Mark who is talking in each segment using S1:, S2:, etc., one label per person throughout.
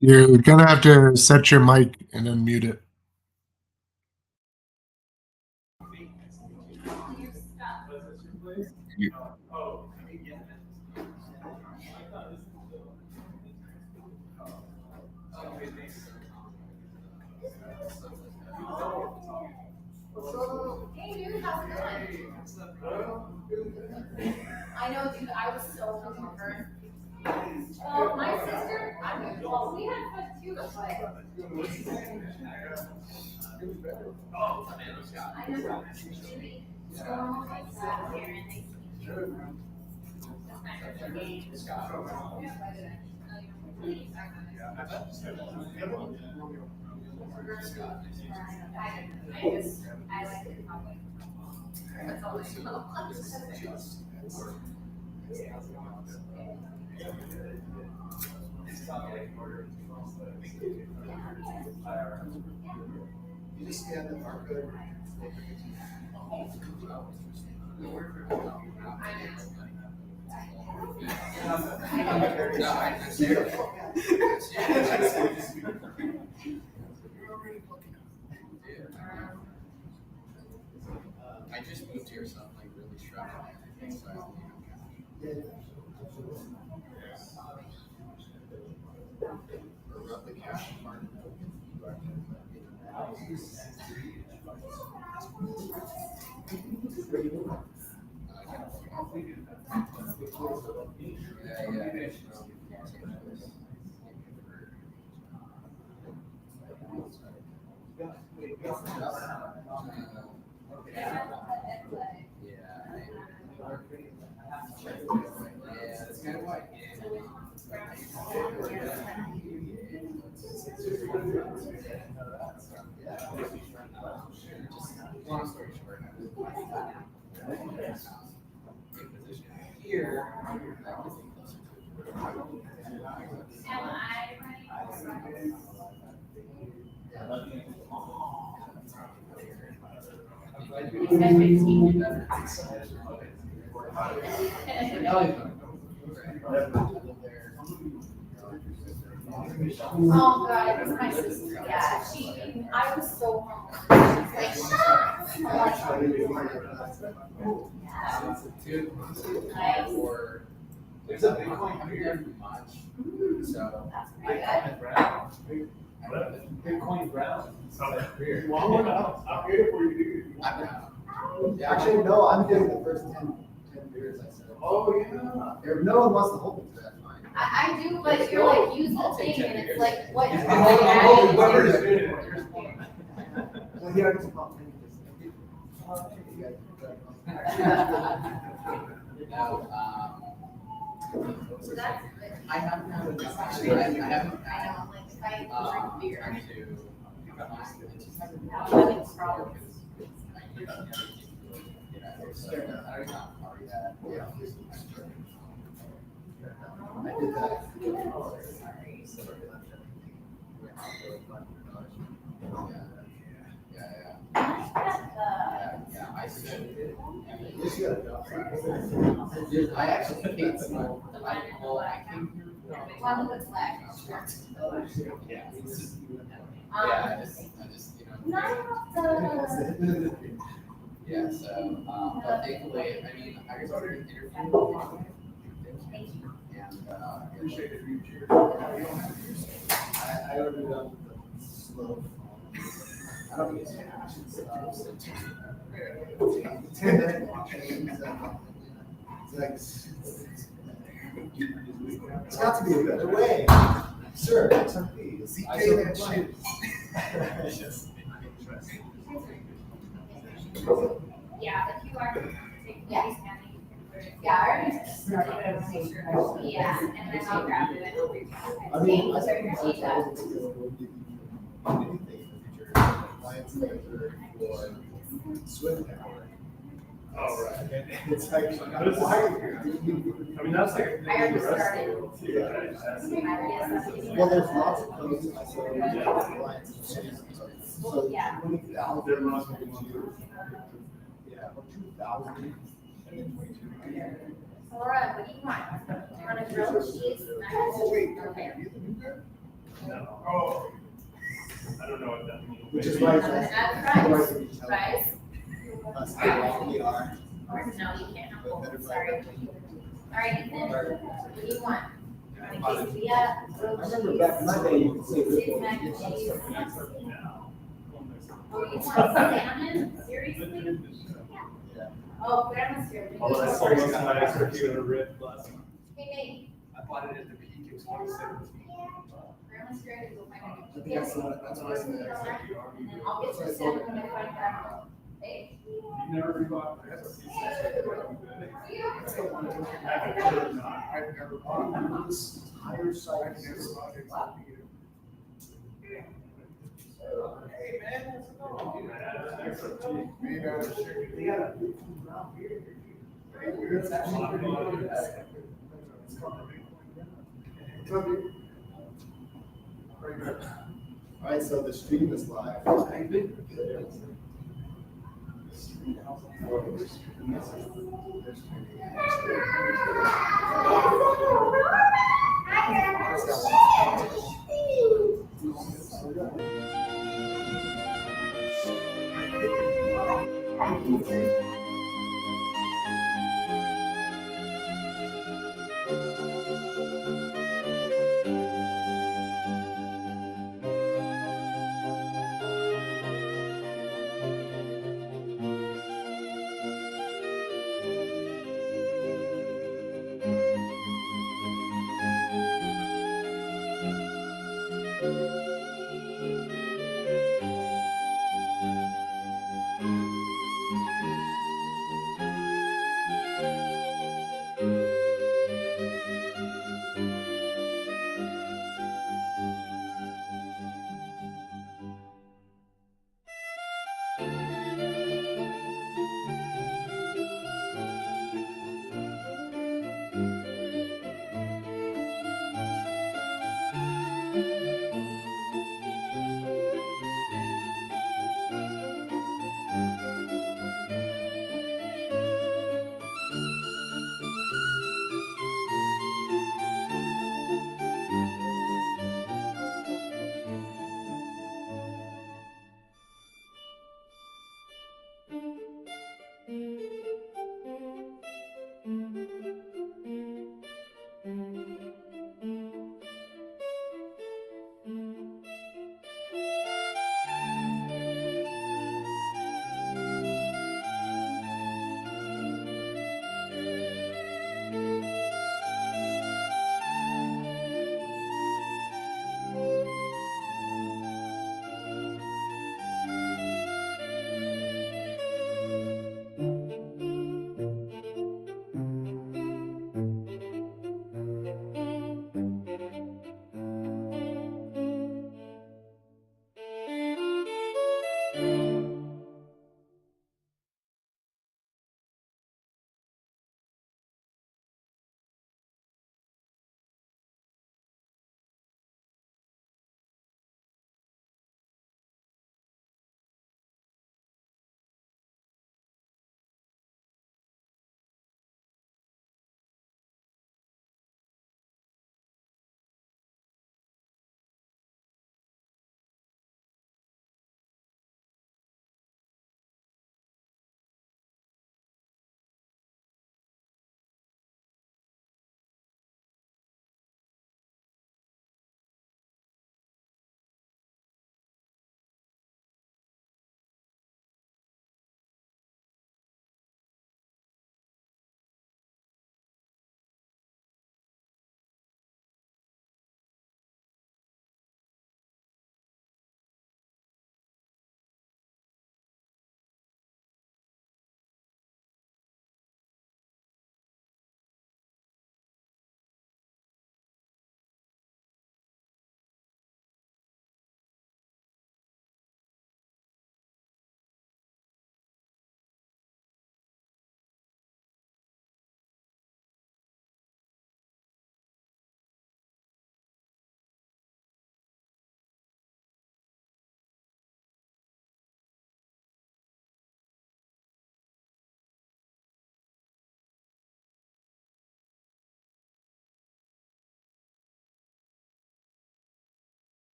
S1: You're gonna have to set your mic and unmute it. You-
S2: Hey dude, how's it going? I know, dude, I was so hungover. My sister, well, we had fun too, but I know. I like it probably. That's all I know.
S3: I just moved here, so I'm like really struggling. So, or rub the cash part. Yeah. That's kind of like long story short, here,
S2: Oh god, it was my sister. Yeah, I was so hungover. She's like, shut up.
S3: or there's a Bitcoin here much. So
S2: That's pretty good.
S4: Bitcoin ground.
S3: Career.
S4: I'm here for you.
S3: I'm not.
S4: Yeah, actually, no, I'm getting the first 10 beers I said. Oh, yeah. If no one wants to hold me to that, fine.
S2: I do, but you're like, use the
S3: I'll take
S2: thing
S3: 10
S2: and it's
S3: years.
S2: like, what?
S4: I'm
S2: Adding-
S4: holding whoever's well, here, I just about to
S3: No,
S2: So that's good.
S3: I haven't had a discussion. I haven't
S2: I
S3: had,
S2: know, like, if I drink beer,
S3: time to, honestly, it just hasn't been.
S2: I'm having problems.
S3: I'm not party that.
S4: Yeah. I did that.
S3: Yeah, I should.
S4: Yes, you got
S3: I actually hate smoke. I came here for.
S2: Well, what's left?
S3: Yeah, it's just,
S2: Um,
S3: yeah, I just,
S2: Not the.
S3: yeah, so, but thankfully, I mean, I was already interviewed.
S2: Thank you.
S3: And,
S4: Appreciate it. I ordered up the slow. I don't think it's passion stuff. 10-minute watch. It's got to be a better way. Sure, XRP. ZK that shit. It's just interesting.
S2: Yeah, if you are taking these county. Yeah, I already started to make sure. Yeah, and then I'll grab it and I'll reach out.
S4: I mean, I
S2: So
S4: think
S2: your
S4: it's
S2: teacher.
S4: anything in the future. Clients manager for Swift network.
S5: Oh, right.
S4: And it's like,
S5: But
S4: why?
S5: I mean, that's like.
S2: I already started.
S4: Yeah. Well, there's lots of codes I saw clients. So
S2: Yeah.
S4: 20,000.
S5: There must be one.
S4: Yeah, or 2,000 and then 22.
S2: Laura, what do you want? Do you want a grilled cheese?
S4: Oh, wait.
S2: Okay.
S5: No. Oh. I don't know what that means.
S4: Which is
S5: Maybe-
S4: why.
S2: Add fries. Fries?
S4: That's how long we are.
S2: Or no, you can't. Oh, sorry. All right, Ethan, what do you want? You want a quesadilla,
S4: I
S2: grilled
S4: remember back in my day, you could say.
S2: cheese, mac and cheese?
S5: Now.
S2: Oh, you want salmon? Seriously?
S4: Yeah.
S2: Oh, grandma's here.
S5: Although I saw one guy extra cute in a rib last month.
S2: Hey,
S5: I bought it at the peak, it was 27.
S2: grandma's here to go find
S4: I
S2: a
S4: think that's what I said.
S2: And then I'll get your salmon when I find grandma. Hey?
S5: You never rebought. That's
S4: I've never bought this entire site. Hey, man, how's it going? They got a big round here. It's actually pretty good. It's coming. All right, so the stream is live.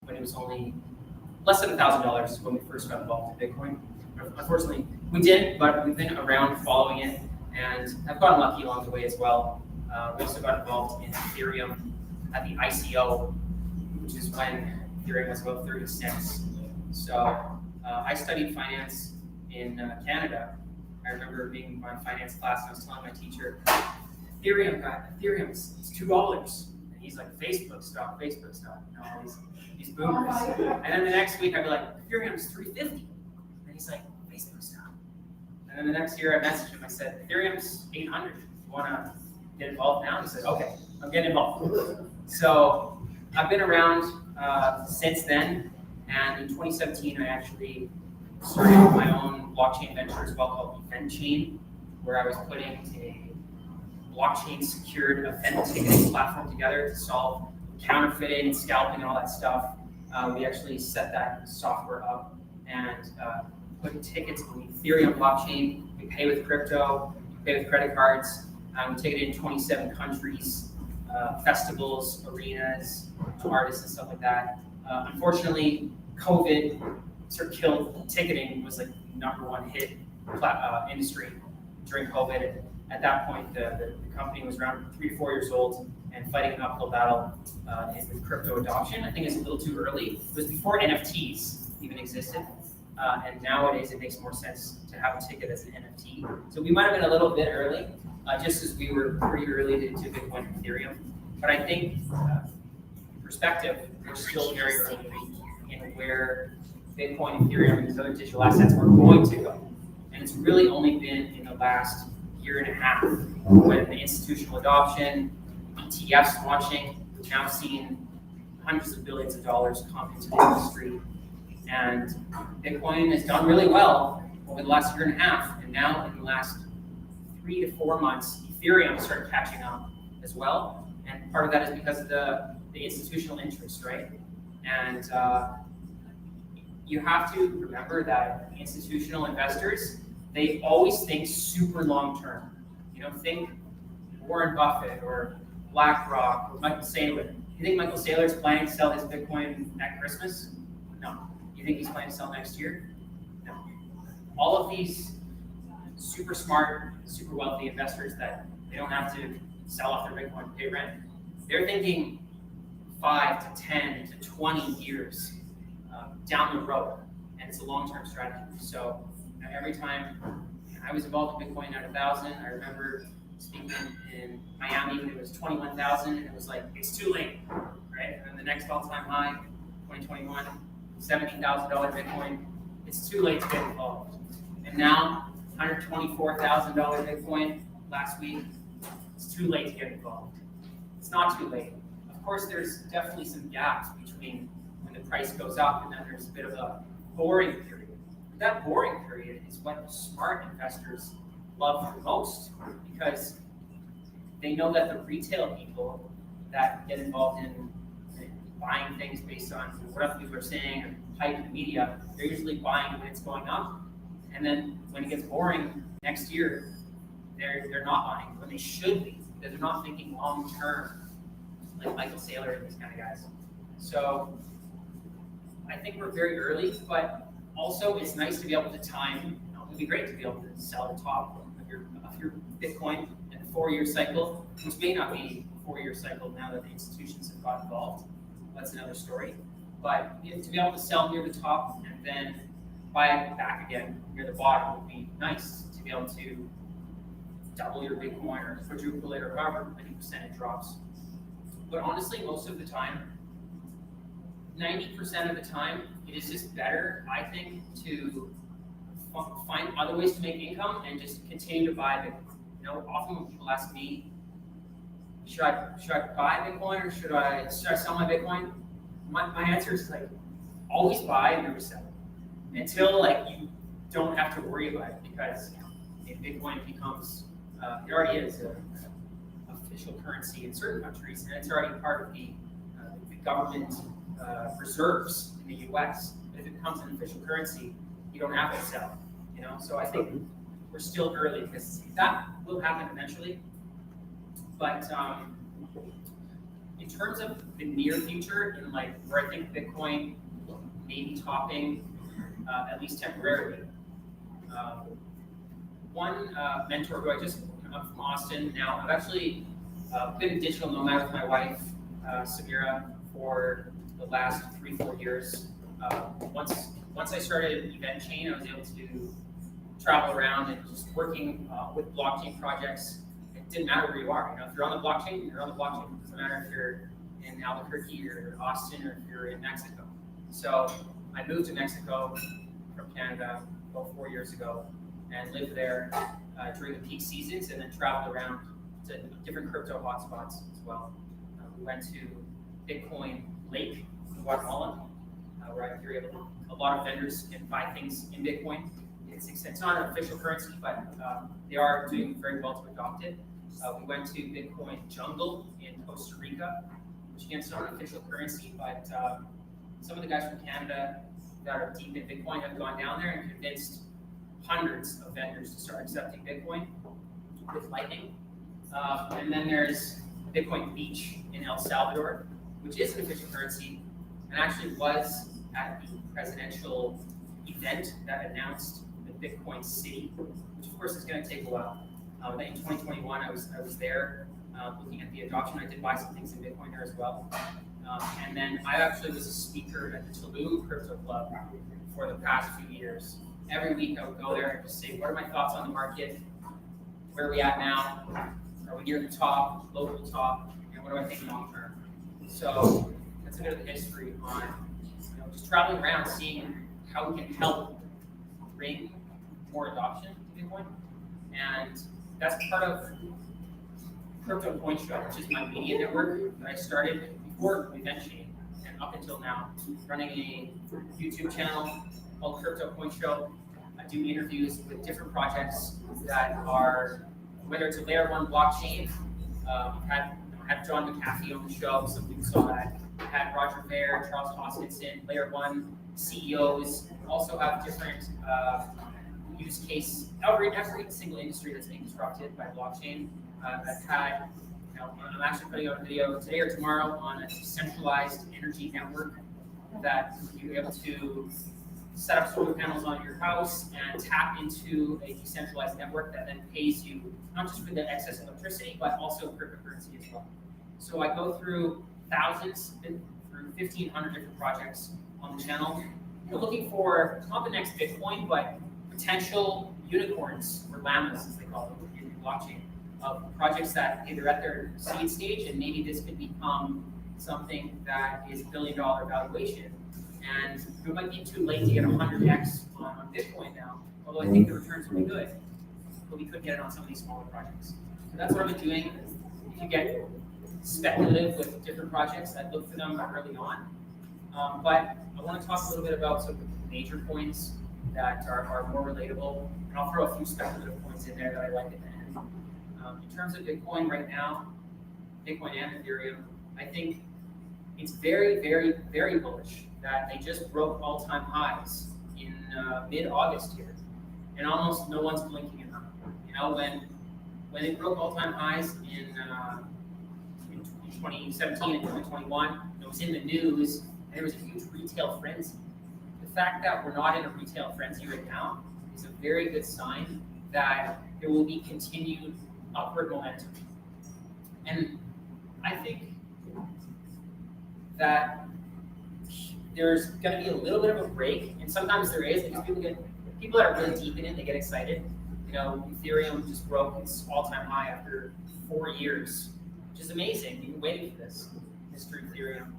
S6: When it was only less than $1,000 when we first got involved in Bitcoin. Unfortunately, we didn't, but we've been around following it and have gotten lucky along the way as well. We also got involved in Ethereum at the ICO, which is when Ethereum was about 30 cents. So I studied finance in Canada. I remember being in my finance class and I was telling my teacher, Ethereum is $2. And he's like, Facebook stock, you know, all these boomers. And then the next week I'd be like, Ethereum's $3.50. And he's like, Facebook stock. And then the next year I messaged him, I said, Ethereum's $800. You wanna get involved now? He said, okay, I'm getting involved. So I've been around since then. And in 2017, I actually started my own blockchain venture as well called Event Chain, where I was putting a blockchain secured event ticketing platform together to solve counterfeiting and scalping and all that stuff. We actually set that software up and put tickets on the Ethereum blockchain. We pay with crypto, we pay with credit cards. We take it in 27 countries, festivals, arenas, artists and stuff like that. Unfortunately, COVID sort of killed ticketing. Was like the #1 hit industry during COVID. At that point, the company was around 3 to 4 years old and fighting an uphill battle with crypto adoption. I think it's a little too early. It was before NFTs even existed. And nowadays, it makes more sense to have a ticket as an NFT. So we might have been a little bit early, just as we were pretty early to Bitcoin and Ethereum. But I think, in perspective, we're still very early in where Bitcoin, Ethereum, and these other digital assets are going to go. And it's really only been in the last year and a half with the institutional adoption, ETFs launching. We've now seen hundreds of billions of dollars come into the industry. And Bitcoin has done really well over the last year and a half. And now in the last 3 to 4 months, Ethereum started catching up as well. And part of that is because of the institutional interest, right? And you have to remember that institutional investors, they always think super long term. You know, think Warren Buffett or BlackRock or Michael Saylor. You think Michael Saylor is planning to sell his Bitcoin at Christmas? No. You think he's planning to sell next year? No. All of these super smart, super wealthy investors that they don't have to sell off their Bitcoin to pay rent, they're thinking 5 to 10 to 20 years down the road, and it's a long-term strategy. So every time I was involved in Bitcoin at 1,000, I remember speaking in Miami when it was 21,000, and it was like, it's too late, right? And then the next all-time high, 2021, $17,000 Bitcoin, it's too late to get involved. And now, $124,000 Bitcoin last week, it's too late to get involved. It's not too late. Of course, there's definitely some gaps between when the price goes up and then there's a bit of a boring period. But that boring period is what smart investors love the most, because they know that the retail people that get involved in buying things based on what other people are saying and hype in the media, they're usually buying when it's going up. And then when it gets boring next year, they're not buying when they should be, because they're not thinking long term, like Michael Saylor and these kind of guys. So I think we're very early, but also it's nice to be able to time. It would be great to be able to sell the top of your Bitcoin in a 4-year cycle, which may not be a 4-year cycle now that the institutions have got involved. That's another story. But to be able to sell near the top and then buy it back again near the bottom would be nice, to be able to double your Bitcoin or quadruple it or however many percent it drops. But honestly, most of the time, 90% of the time, it is just better, I think, to find other ways to make income and just continue to buy Bitcoin. You know, often when people ask me, should I buy Bitcoin or should I sell my Bitcoin? My answer is like, always buy and never sell until like you don't have to worry about it, because if Bitcoin becomes, it already is a official currency in certain countries, and it's already part of the government reserves in the U.S. But if it becomes an official currency, you don't have to sell. You know, so I think we're still early, because that will happen eventually. But in terms of the near future, in like where I think Bitcoin may be topping, at least temporarily, one mentor who I'm from Austin now. I've actually been a digital nomad with my wife, Samira, for the last 3-4 years. Once I started Event Chain, I was able to travel around and just working with blockchain projects. It didn't matter where you are. You know, if you're on the blockchain, you're on the blockchain. It doesn't matter if you're in Albuquerque or Austin or if you're in Mexico. So I moved to Mexico from Canada about 4 years ago and lived there during the peak seasons, and then traveled around to different crypto hotspots as well. We went to Bitcoin Lake in Guatemala, where you're able to, a lot of vendors can buy things in Bitcoin. It's not an official currency, but they are doing very well to adopt it. We went to Bitcoin Jungle in Costa Rica, which again is not an official currency, but some of the guys from Canada that are deep in Bitcoin have gone down there and convinced hundreds of vendors to start accepting Bitcoin with Lightning. And then there's Bitcoin Beach in El Salvador, which is an official currency, and actually was at the presidential event that announced the Bitcoin City, which of course is going to take a while. In 2021, I was there looking at the adoption. I did buy some things in Bitcoin there as well. And then I actually was a speaker at the Tulum Crypto Club for the past few years. Every week I would go there and just say, what are my thoughts on the market? Where are we at now? Are we near the top, local top? And what do I think long term? So that's a bit of the history on just traveling around, seeing how we can help bring more adoption to Bitcoin. And that's part of Crypto Point Show, which is my media network that I started before Event Chain and up until now, running a YouTube channel called Crypto Point Show. I do interviews with different projects that are, whether it's a layer 1 blockchain, had John McAfee on the show, some people saw that. I had Roger Ver, Charles Hoskinson, layer 1 CEOs, also have different use case, every single industry that's being disrupted by blockchain. I've had, I'm actually putting out a video today or tomorrow on a decentralized energy network that you're able to set up solar panels on your house and tap into a decentralized network that then pays you not just for the excess electricity, but also cryptocurrency as well. So I go through thousands, been through 1,500 different projects on the channel. We're looking for not the next Bitcoin, but potential unicorns, or llamas as they call them in blockchain, of projects that either at their seed stage, and maybe this could become something that is $1 billion valuation. And it might be too late to get 100x on Bitcoin now, although I think the returns will be good, but we could get it on some of these smaller projects. So that's what I've been doing. If you get speculative with different projects. I'd look for them early on. But I want to talk a little bit about some of the major points that are more relatable, and I'll throw a few speculative points in there that I like at the end. In terms of Bitcoin right now, Bitcoin and Ethereum, I think it's very, very, very bullish that they just broke all-time highs in mid-August here, and almost no one's blinking an eye. You know, when it broke all-time highs in 2017 and 2021, it was in the news, and there was a huge retail frenzy. The fact that we're not in a retail frenzy right now is a very good sign that there will be continued upward momentum. And I think that there's going to be a little bit of a break, and sometimes there is, because people that are really deep in it, they get excited. You know, Ethereum just broke its all-time high after 4 years, which is amazing. We've been waiting for this, Mr. Ethereum.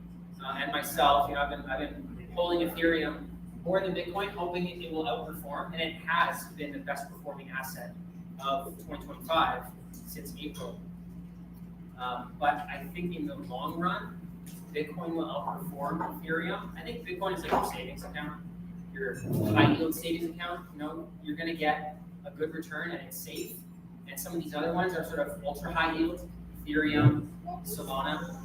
S6: And myself, you know, I've been holding Ethereum more than Bitcoin, hoping it will outperform, and it has been the best performing asset of 2025 since April. But I think in the long run, Bitcoin will outperform Ethereum. I think Bitcoin is like your savings account, your high yield savings account. You know, you're going to get a good return and it's safe. And some of these other ones are sort of ultra high yield, Ethereum, Solana,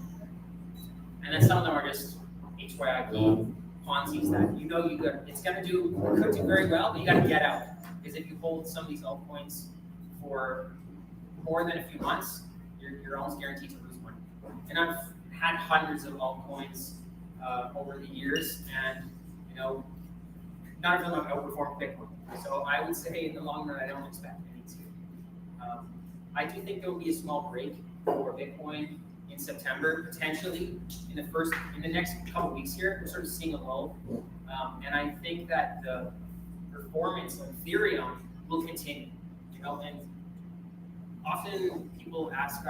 S6: and then some of them are just HYIP Ponzi's that you know it's going to could do very well, but you got to get out, because if you hold some of these altcoins for more than a few months, you're almost guaranteed to lose money. And I've had hundreds of altcoins over the years, and you know, none of them have outperformed Bitcoin. So I would say in the long run, I don't expect any to. I do think there will be a small break for Bitcoin in September, potentially in the next couple weeks here. We're sort of seeing a lull, and I think that the performance of Ethereum will continue. You know, and often people ask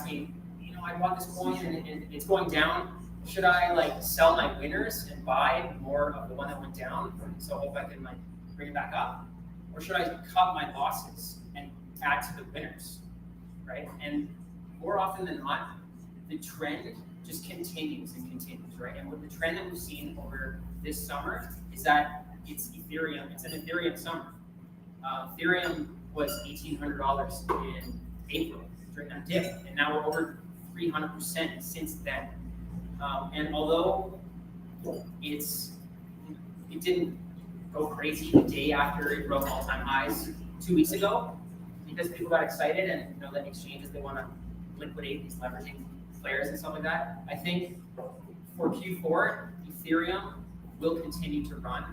S6: me, you know, I bought this coin and it's going down. Should I like sell my winners and buy more of the one that went down, so hope I can like bring it back up, or should I cut my losses and add to the winners, right? And more often than not, the trend just continues and continues, right? And what the trend that we've seen over this summer is that it's Ethereum. It's an Ethereum summer. Ethereum was $1,800 in April during that dip, and now we're over 300% since then. And although it didn't go crazy the day after it broke all-time highs 2 weeks ago, because people got excited and you know the exchanges, they want to liquidate these leveraging players and stuff like that. I think for Q4, Ethereum will continue to run,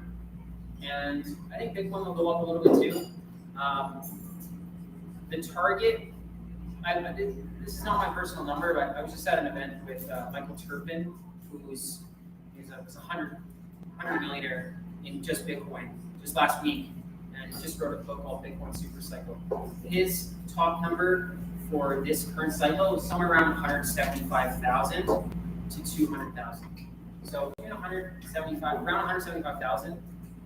S6: and I think Bitcoin will go up a little bit too. The target, this is not my personal number, but I was just at an event with Michael Turpin, who's a 100 millionaire in just Bitcoin just last week, and he just wrote a book called Bitcoin Super Cycle. His top number for this current cycle is somewhere around 175,000 to 200,000. So around 175,000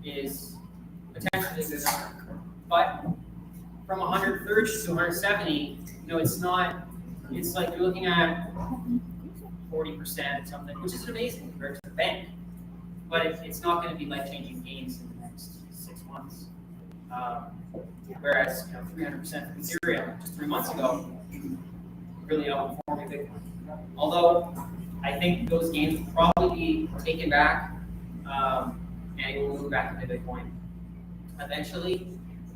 S6: is potentially a good number. But from 130 to 170, you know, it's like you're looking at 40% something, which is amazing compared to the bank. But it's not going to be life-changing gains in the next 6 months. Whereas, you know, 300% from Ethereum just 3 months ago really outperforming Bitcoin. Although I think those gains will probably be taken back, and it will move back into Bitcoin eventually.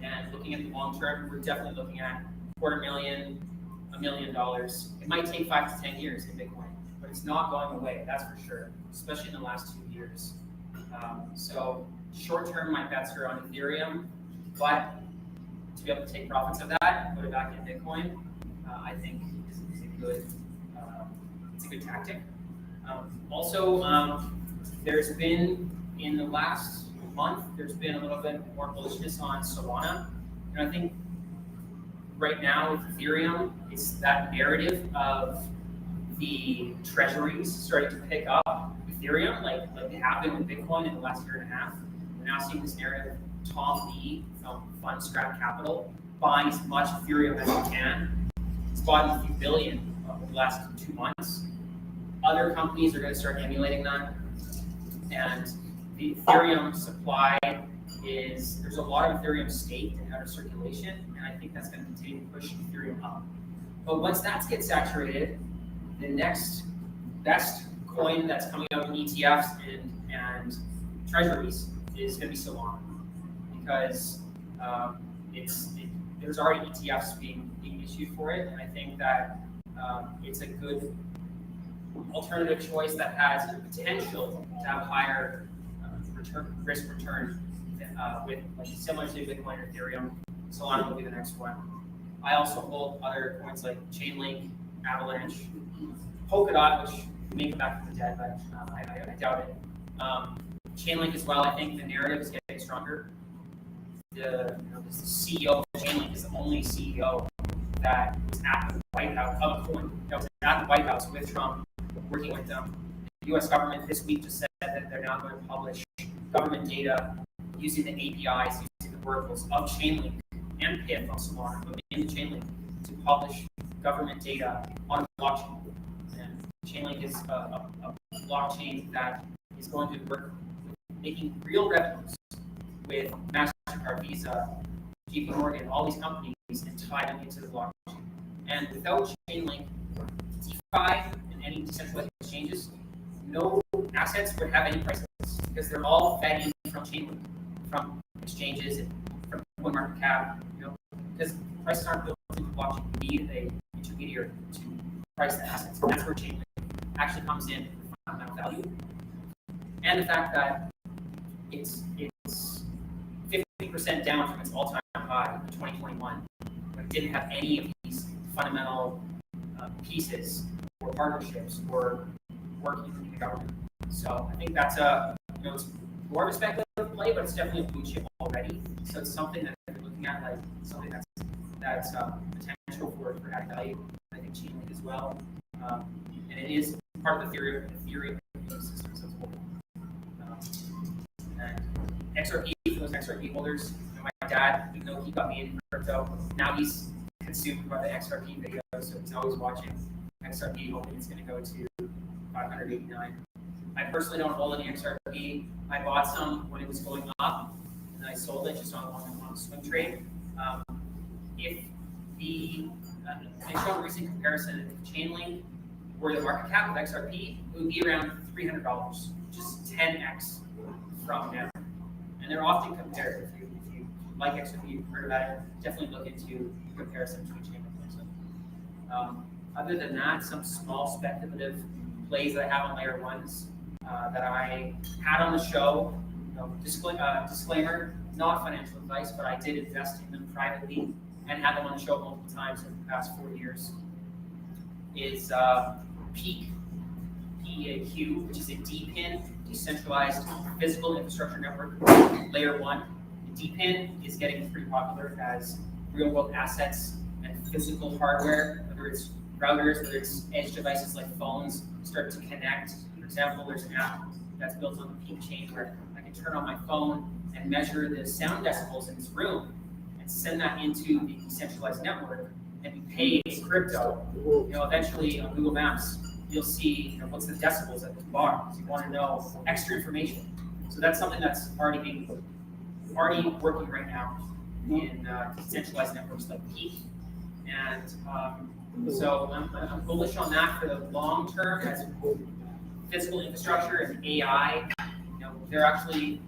S6: And looking at the long term, we're definitely looking at $250,000, $1 million. It might take 5 to 10 years in Bitcoin, but it's not going away, that's for sure, especially in the last 2 years. So short term, my bets are on Ethereum, but to be able to take profits of that and put it back in Bitcoin, I think is a good tactic. Also, there's been in the last month, there's been a little bit more bullishness on Solana. And I think right now with Ethereum, it's that narrative of the treasuries starting to pick up Ethereum, like they have been with Bitcoin in the last year and a half. We're now seeing this narrative of Tom Lee from Fundstrat Capital buying as much Ethereum as he can. He's bought a few billion over the last 2 months. Other companies are going to start emulating that. And the Ethereum supply there's a lot of Ethereum staked and out of circulation, and I think that's going to continue to push Ethereum up. But once that gets saturated, the next best coin that's coming out in ETFs and treasuries is going to be Solana, because there's already ETFs being issued for it, and I think that it's a good alternative choice that has the potential to have higher risk return with like similar to Bitcoin or Ethereum. Solana will be the next one. I also hold other coins like Chainlink, Avalanche, Polkadot, which may come back from the dead, but I doubt it. Chainlink as well. I think the narrative is getting stronger. The CEO of Chainlink is the only CEO that was at the White House of a coin that was at the White House with Trump, working with them. The U.S. government this week just said that they're now going to publish government data using the APIs, using the workflows of Chainlink and PIF on Solana, but in Chainlink to publish government data on blockchain. And Chainlink is a blockchain that is going to work with making real revenues with MasterCard, Visa, JP Morgan, all these companies, and tie them into the blockchain. And without Chainlink, DeFi and any decentralized exchanges, no assets would have any prices because they're all fed in from Chainlink, from exchanges and from CoinMarketCap, because prices aren't built into the blockchain. You need an intermediary to price the assets. And that's where Chainlink actually comes in for fundamental value. And the fact that it's 50% down from its all-time high in 2021, when it didn't have any of these fundamental pieces or partnerships or working in the government. So I think that's it's more of a speculative play, but it's definitely a blue chip already. So it's something that we're looking at, like something that's potential for added value. I think Chainlink as well, and it is part of the Ethereum ecosystem as a whole. And XRP, for those XRP holders, my dad, even though he got me into crypto, now he's consumed by the XRP videos, so he's always watching XRP, hoping it's going to go to 589. I personally don't hold any XRP. I bought some when it was going up, and I sold it just on a swing trade. If I showed a recent comparison, if Chainlink were the market cap of XRP, it would be around $300, just 10x from now. And they're often compared. If you like XRP, you've heard about it, definitely look into the comparison between Chainlink and XRP. Other than that, some small speculative plays that I have on layer ones that I had on the show. Disclaimer, not financial advice, but I did invest in them privately and had them on the show multiple times in the past 4 years. Is Peak, PEAQ, which is a DPIN, decentralized physical infrastructure network, layer one. The DPIN is getting pretty popular as real world assets and physical hardware, whether it's routers, whether it's edge devices like phones, start to connect. For example, there's an app that's built on the Peak chain where I can turn on my phone and measure the sound decibels in this room and send that into the decentralized network and be paid in crypto. Eventually on Google Maps, you'll see what's the decibels at this bar. So you want to know extra information. So that's something that's already working right now in decentralized networks like Peak. And so I'm bullish on that for the long term as physical infrastructure and AI. They're actually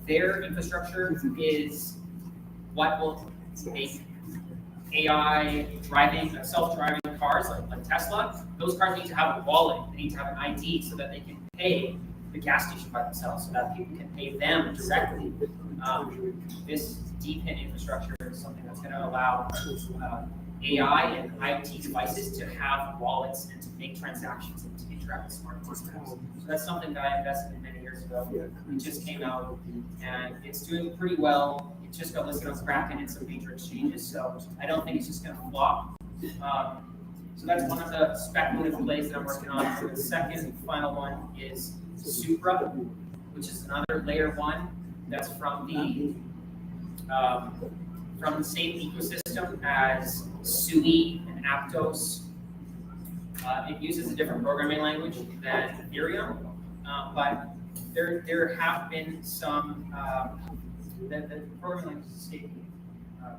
S6: their infrastructure is what will make AI driving, self-driving cars like Tesla. Those cars need to have a wallet. They need to have an ID so that they can pay the gas station by themselves, so that people can pay them directly. This DPIN infrastructure is something that's going to allow AI and IoT devices to have wallets and to make transactions and to interact with smart contracts. So that's something that I invested in many years ago. It just came out and it's doing pretty well. It just got listed on Kraken and some major exchanges, so I don't think it's just going to flop. So that's one of the speculative plays that I'm working on. The second and final one is Supra, which is another layer one that's from the same ecosystem as Sui and Aptos It uses a different programming language than Ethereum, but there have been some, the programming language is escaping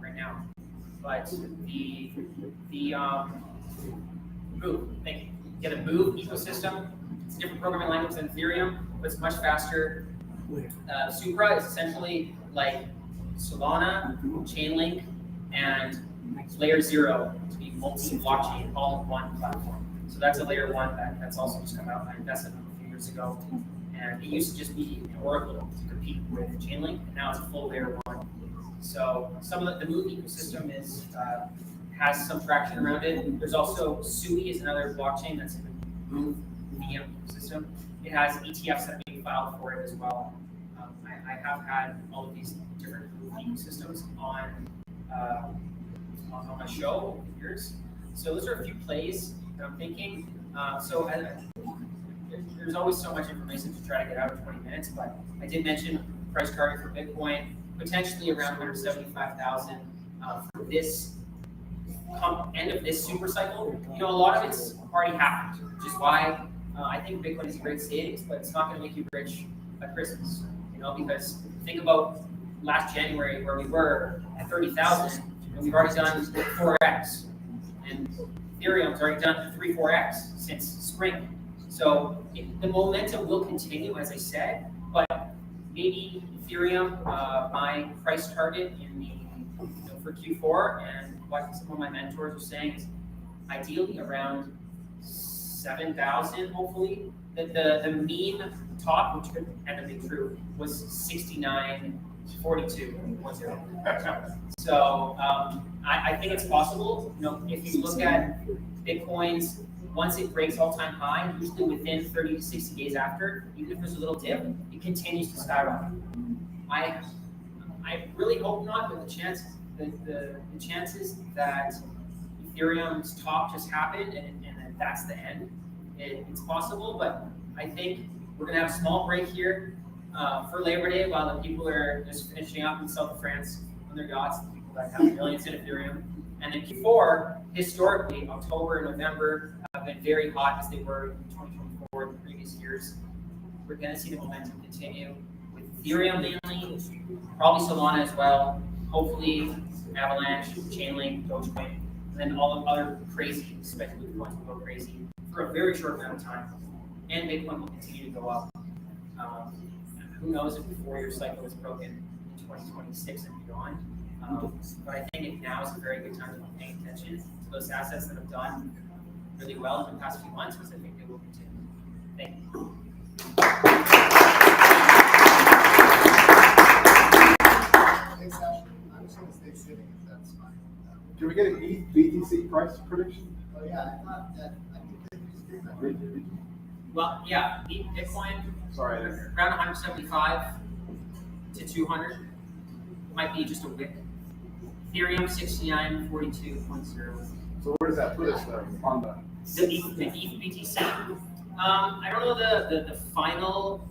S6: right now, but the Move, thank you. Get a Move ecosystem. It's a different programming language than Ethereum, but it's much faster. Supra is essentially like Solana, Chainlink, and Layer 0 to be multi-blockchain all in one platform. So that's a Layer 1 that's also just come out. I invested in a few years ago, and it used to just be an Oracle to compete with Chainlink, and now it's a full Layer 1. So some of the Move ecosystem has some traction around it. There's also Sui is another blockchain that's in the Move VM ecosystem. It has ETFs that are being filed for it as well. I have had all of these different ecosystems on my show over the years. So those are a few plays that I'm thinking. There's always so much information to try to get out in 20 minutes, but I did mention price target for Bitcoin, potentially around 175,000 for this end of this super cycle. You know, a lot of it's already happened, which is why I think Bitcoin is a great savings, but it's not going to make you rich by Christmas. You know, because think about last January where we were at 30,000, and we've already done 4x, and Ethereum's already done 3-4x since spring. So the momentum will continue, as I said, but maybe Ethereum, my price target in the for Q4, and what some of my mentors are saying is ideally around 7,000, hopefully. The mean top, which could end up being true, was 69.42. So I think it's possible. You know, if you look at Bitcoin's, once it breaks all-time high, usually within 30 to 60 days after, even if there's a little dip, it continues to skyrocket. I really hope not, but the chances that Ethereum's top just happened and that's the end, it's possible, but I think we're going to have a small break here for Labor Day while the people are just finishing up in south of France on their yachts, the people that have millions in Ethereum. And then Q4, historically, October and November have been very hot as they were in 2024 and previous years. We're going to see the momentum continue with Ethereum mainly, probably Solana as well, hopefully Avalanche, Chainlink, Dogecoin, and then all the other crazy speculative coins will go crazy for a very short amount of time. And Bitcoin will continue to go up. Who knows if the 4-year cycle is broken in 2026 and beyond. But I think now is a very good time to be paying attention to those assets that have done really well in the past few months, because I think they will continue. Thank you.
S4: Thanks, Ashley. I'm just going to stay sitting if that's fine.
S7: Can we get an ETH BTC price prediction?
S4: Oh, yeah, I thought that, I think that you just did that.
S6: Well, yeah, Bitcoin
S7: Sorry.
S6: around 175 to 200 might be just a wick. Ethereum 69.42.0.
S7: So where does that put us though on the?
S6: The ETH BTC. I don't know the final.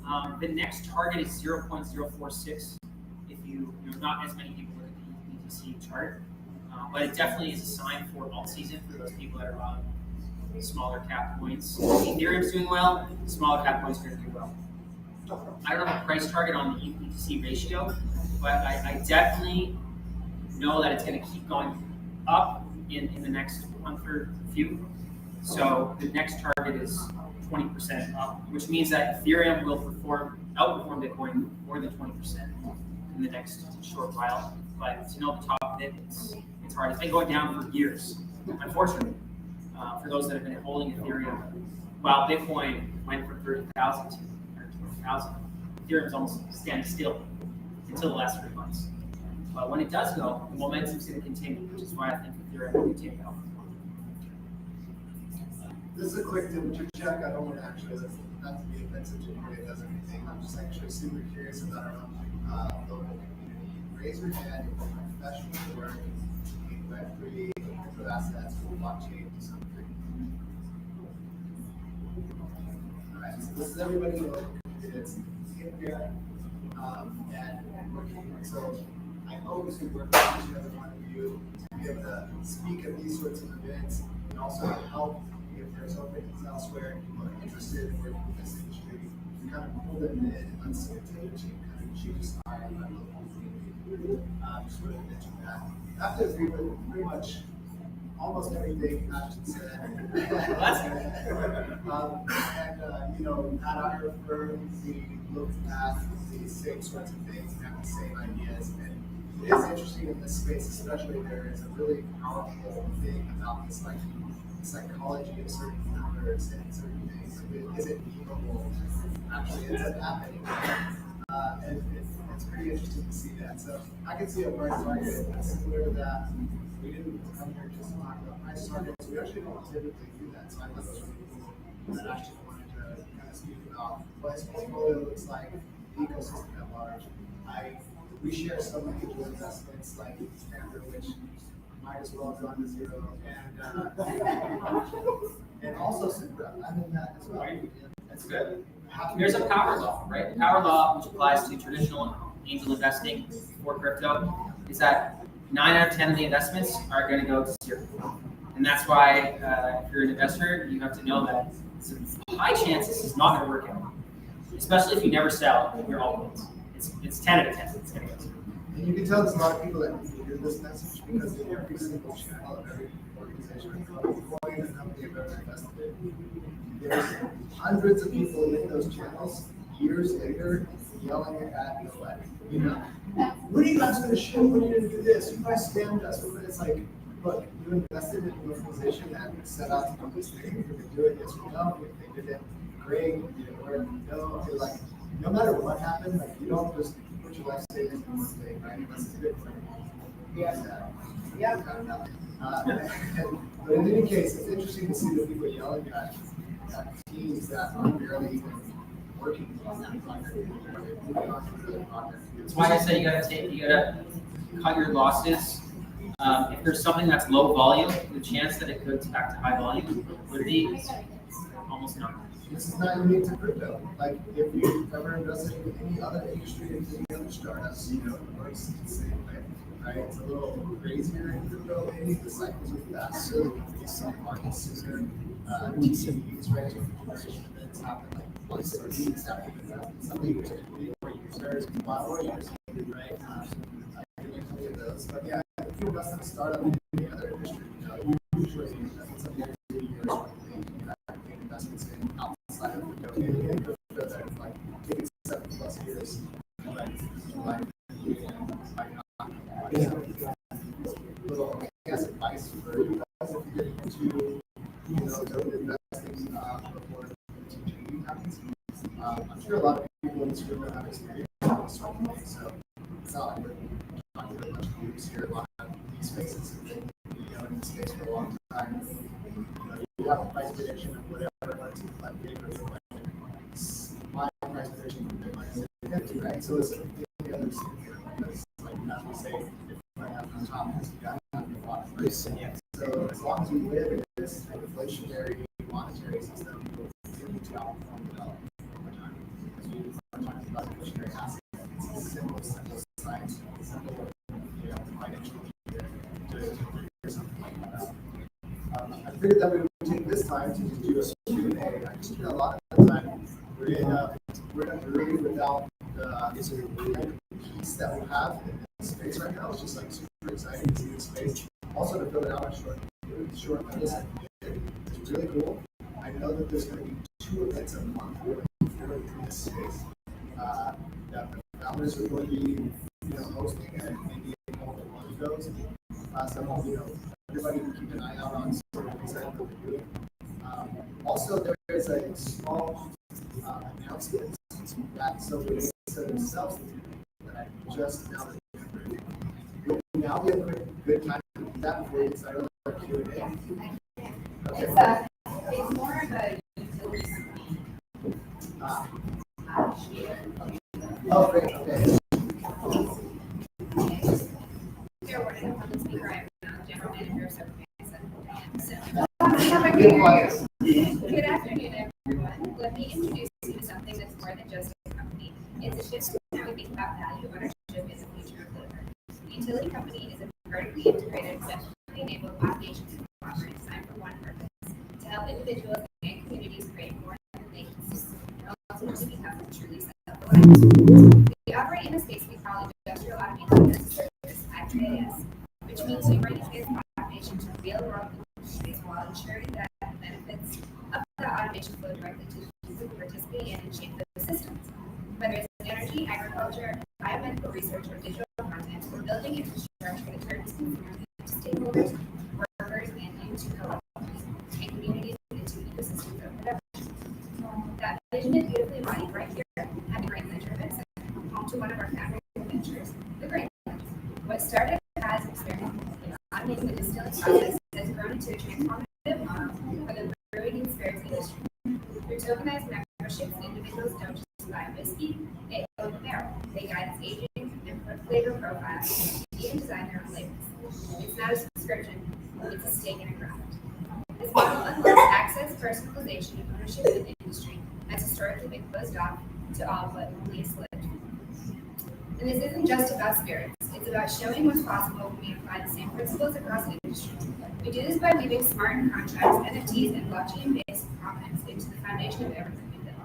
S6: The next target is 0.046. If you know, not as many people look at the BTC chart, but it definitely is a sign for alt season for those people that are on smaller cap coins. Ethereum's doing well. Smaller cap coins are going to do well. I don't have a price target on the ETH BTC ratio, but I definitely know that it's going to keep going up in the next month or few. So the next target is 20% up, which means that Ethereum will outperform Bitcoin more than 20% in the next short while. But to know the top of it, it's hard. It's been going down for years, unfortunately, for those that have been holding Ethereum. While Bitcoin went from 30,000 to 120,000, Ethereum's almost standing still until the last 3 months. But when it does go, the momentum's going to continue, which is why I think Ethereum will continue to outperform.
S4: This is a quick temperature check. I don't want to actually, not to be offensive to anybody that does anything. I'm just actually super curious about our local community. Raise your hand if you're professional work in Web3, crypto assets, blockchain to some degree. All right, so this is everybody in the local community that's here and working. So I always would work with each and every one of you to be able to speak at these sorts of events and also help if there's open elsewhere, and people are interested in working in this industry, we kind of pull them in and let's say take kind of juice our local community. Just really mention that. I have to agree with pretty much almost everything Ashton said. You know, at our firm, we look at the same sorts of things and have the same ideas. And it is interesting in this space, especially there is a really powerful thing about this, like psychology of certain numbers and certain things. Is it meaningful? Actually ends up happening. And it's pretty interesting to see that. So I can see a price target similar to that. We didn't come here just to talk about price targets. We actually don't typically do that. So I thought those were people that actually wanted to kind of speak about what his portfolio looks like, the ecosystem at large. We share some individual investments like Panther, which might as well have gone to zero, and also Simpra. I mean that as well.
S6: That's good. There's a power law, right? The power law, which applies to traditional angel investing for crypto, is that 9 out of 10 of the investments are going to go to zero. And that's why if you're an investor, you have to know that it's a high chance this is not going to work out, especially if you never sell your altcoins. It's 10 out of 10. It's going to go to zero.
S4: And you can tell there's a lot of people that hear this message because in every single channel of every organization, coin and company I've ever invested in, there's hundreds of people in those channels years later yelling at nobody. You know, what are you guys going to ship? When are you going to do this? You guys scammed us. It's like, look, you invested in an organization that set out to do this thing. You're going to do it, yes or no. If they did it, great. If you didn't work, no. You're like, no matter what happened, like you don't just put your life savings in one thing, right? Unless it's good for you. Yeah. But in any case, it's interesting to see the people yelling at teams that are barely even working on that project.
S6: That's why I say you gotta cut your losses. If there's something that's low volume, the chance that it goes back to high volume liquidity is almost none.
S4: This is not unique to crypto. Like if you've ever invested in any other industry, in any other startups, you know, it works the same way. Right? It's a little crazier in crypto. Maybe the cycles are faster. Some markets sooner. TCEs, right? Events happen like once or weeks after the event. Some people take 4 years, 5 years, right? I can tell you those. But yeah, if you invest in a startup in any other industry, you know, usually invest in some years, 2 years, or investments in outside of crypto. And crypto that is like maybe 7+ years. Little, I guess, advice for you guys if you're getting into, you know, investing before TGE happens. I'm sure a lot of people in this room have experience with this sort of thing, so it's not like we're talking about a bunch of groups here. A lot of these spaces have been, you know, in this space for a long time. You know, you have a price prediction of whatever, but it's like big or like my price prediction for Bitcoin is 50, right? So it's the other thing here because, like, as we say, if I have on top, because you got to have your product price. So as long as we live in this inflationary monetary system, we'll continue to outperform development over time. As we are talking about inflationary assets, it's a simple science, simple, you know, financial engineering to figure something like that out. I figured that we would take this time to just do a Q&A. I just spent a lot of the time. We're in a hurry without the piece that we have in this space right now. It's just like super exciting to see this space. Also to build out our short list. It's really cool. I know that there's going to be 2 events a month going forward in this space. That the founders are going to be, you know, hosting and maybe a couple of one of those. So, you know, everybody can keep an eye out on sort of exactly what they're doing. Also, there is a small announcement that somebody said themselves that I just now remembered. Will now be a good time to do that before we get started on our Q&A. Okay.
S2: It's more of a utility
S4: Oh, great. Okay.
S2: Fair warning, I'm the speaker. I'm general manager of Good afternoon, everyone. Let me introduce you to something that's more than just a company. It's a shift in how we think about value ownership in the future of labor. The utility company is a vertically integrated, centrally enabled foundation conglomerate designed for one purpose: to help individuals and communities to just become truly self-reliant. We operate in a space we call industrial automation as a service, IKAS, which means we bring advanced automation to real-world industries while ensuring that the benefits of the automation flow directly to the people who participate in and shape those systems. Whether it's energy, agriculture, biomedical research, or digital content, we're building infrastructure that turns consumers into stakeholders, workers, and into co-ops, and communities into ecosystems of production. That vision is beautifully embodied right here at the Grain Center event center, home to one of our founding ventures, the Grain Labs. What started as an experiment in automating the distilling process has grown into a transformative model for the brewing and spirits industry. Through tokenized memberships, individuals don't just buy whiskey, they own the barrel. They guide its aging and flavor profiles, and even design their own labels. It's not a subscription, it's a stake in a ground. This model unlocks access, personalization, and ownership in the industry has historically been closed off to all but only a select. And this isn't just about spirits, it's about showing what's possible when we apply the same principles across industry. We do this by weaving smart contracts, NFTs, and blockchain-based provenance into the foundation of everything we build.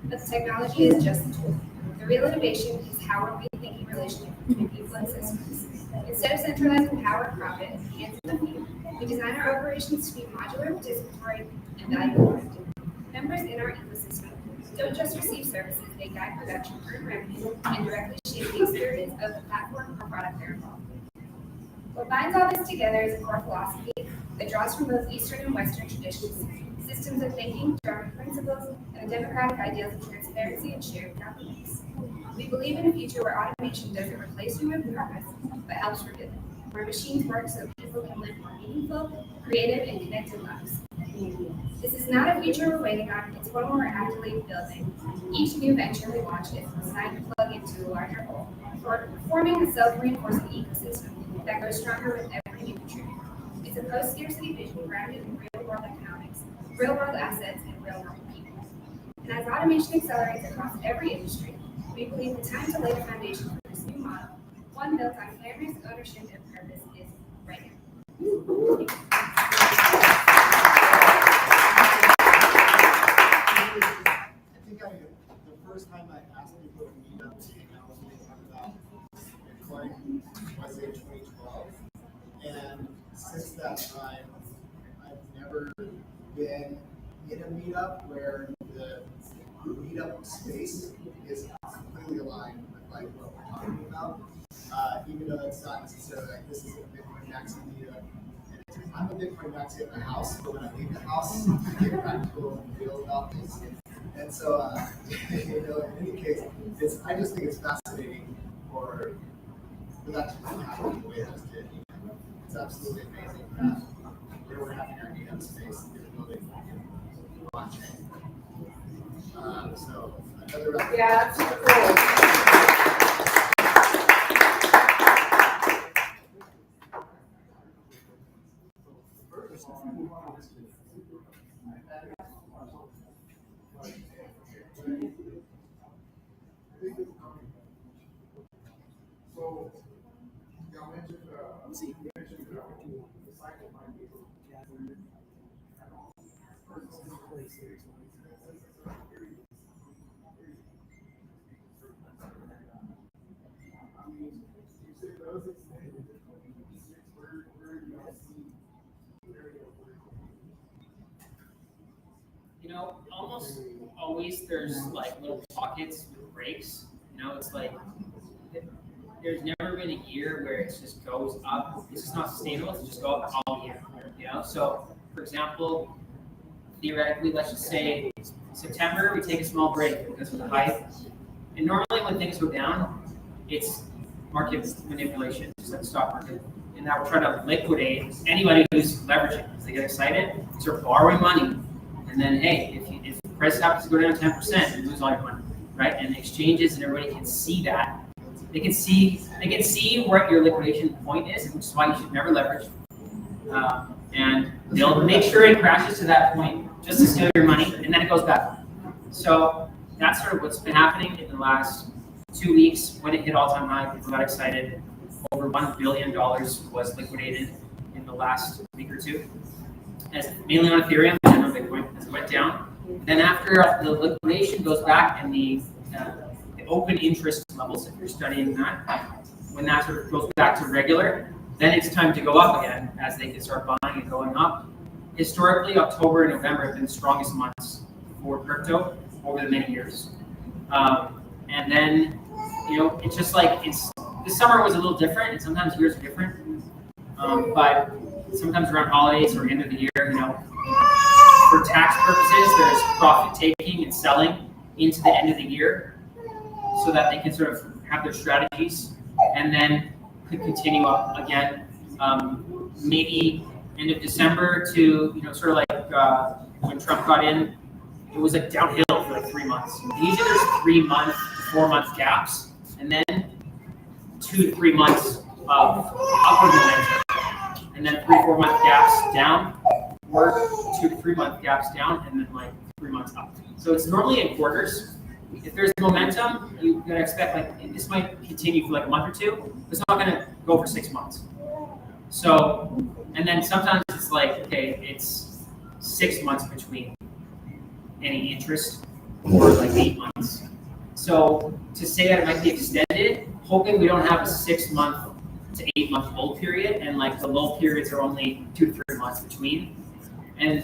S2: But the technology is just a tool. The real innovation is how we're rethinking relationships between people and systems. Instead of centralizing power and profit in the hands of the few, we design our operations to be modular, participatory, and value-oriented. Members in our ecosystem don't just receive services, they guide production, earn revenue, and directly shape the experience of the platform or product they're involved in. What binds all this together is a core philosophy that draws from both Eastern and Western traditions, systems of thinking, German principles, and the democratic ideals of transparency and shared governance. We believe in a future where automation doesn't replace human purpose, but helps reveal it, where machines work so people can live more meaningful, creative, and connected lives. This is not a future we're waiting on, it's one we're actively building. Each new venture we launch is designed to plug into a larger whole, forming a self-reinforcing ecosystem that grows stronger with every new contributor. It's a post-scarcity vision grounded in real-world economics, real-world assets, and real-world people. And as automation accelerates across every industry, we believe the time to lay the foundation for this new model, one built on fairness, ownership, and purpose, is right now.
S4: The first time I asked people to meet up to talk about Bitcoin was in 2012. And since that time, I've never been in a meetup where the meetup space is completely aligned with like what we're talking about. Even though it's not necessarily like this is a Bitcoin maxi meetup. I'm a Bitcoin maxi at my house, but when I leave the house, I get practical and real about this. And so, in any case, I just think it's fascinating for that to happen the way it just did. It's absolutely amazing that we're having our meetup space in the building on chain. So another round.
S8: Yeah, that's cool.
S4: So, y'all mentioned the cycle might be
S6: Almost always there's like little pockets with breaks. It's like there's never been a year where it just goes up. It's just not sustainable. It's just go up all year. So for example, theoretically, let's just say September we take a small break because of the hype. And normally when things go down, it's market manipulation, just like the stock market. And now we're trying to liquidate anybody who's leveraging because they get excited, start borrowing money. And then, hey, if the price happens to go down 10%, you lose all your money, right? And exchanges and everybody can see that. They can see what your liquidation point is, which is why you should never leverage. And they'll make sure it crashes to that point just to steal your money, and then it goes back. So that's sort of what's been happening in the last 2 weeks. When it hit all-time high, people got excited. Over $1 billion was liquidated in the last week or two, mainly on Ethereum and on Bitcoin as it went down. Then after the liquidation goes back and the open interest levels, if you're studying that, when that sort of goes back to regular, then it's time to go up again as they can start buying and going up. Historically, October and November have been the strongest months for crypto over the many years. And then, it's just like this summer was a little different, and sometimes years are different. But sometimes around holidays or end of the year, for tax purposes, there's profit taking and selling into the end of the year so that they can sort of have their strategies and then could continue up again. Maybe end of December to, sort of like when Trump got in, it was like downhill for like 3 months. Usually there's 3 month, 4 month gaps, and then 2 to 3 months of upward momentum, and then 3-4 month gaps down, or 2 to 3 month gaps down, and then like 3 months up. So it's normally in quarters. If there's momentum, you gotta expect like this might continue for like a month or two. It's not gonna go for 6 months. So, and then sometimes it's like, okay, it's 6 months between any interest, or like 8 months. So to say that it might be extended, hoping we don't have a 6 month to 8 month lull period, and like the lull periods are only 2 to 3 months between. And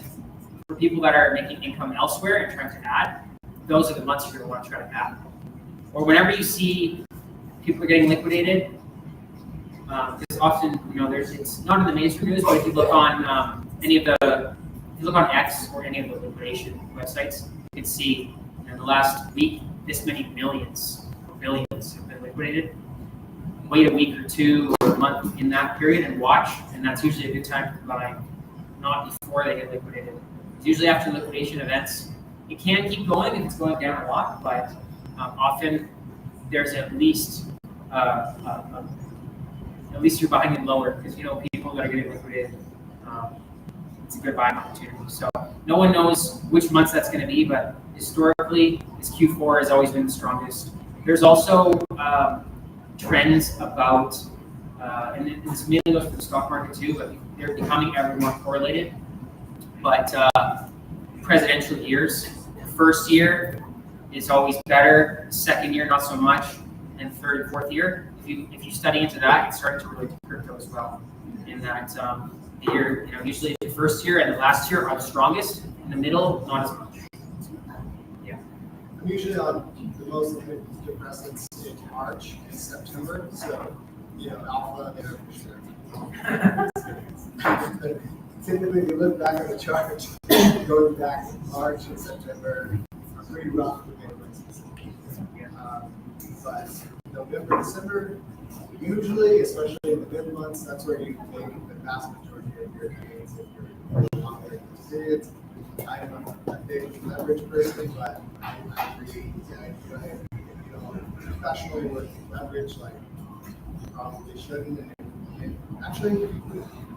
S6: for people that are making income elsewhere and trying to add, those are the months you're going to want to try to add. Or whenever you see people are getting liquidated, because often, it's not in the mainstream news, but if you look on if you look on X or any of the liquidation websites, you can see in the last week, this many millions or billions have been liquidated. Wait a week or two or a month in that period and watch, and that's usually a good time to buy, not before they get liquidated. It's usually after liquidation events. It can keep going if it's going down a lot, but often there's at least you're buying it lower because people that are getting liquidated. It's a good buying opportunity. So no one knows which months that's going to be, but historically, this Q4 has always been the strongest. There's also trends about, and this mainly goes for the stock market too, but they're becoming ever more correlated. But presidential years, the first year is always better, second year not so much, and third and fourth year. If you study into that, it's starting to relate to crypto as well. In that the year, usually the first year and the last year are the strongest. In the middle, not as much. Yeah.
S4: I'm usually on the most depressants in March and September, so alpha there for sure. Typically, if you look back at the chart, going back to March and September are pretty rough with inputs. But November, December, usually, especially in the good months, that's where you make the vast majority of your gains if you're operating periods. I'm a big leverage person, but I agree. Professionally with leverage, like you probably shouldn't. And actually,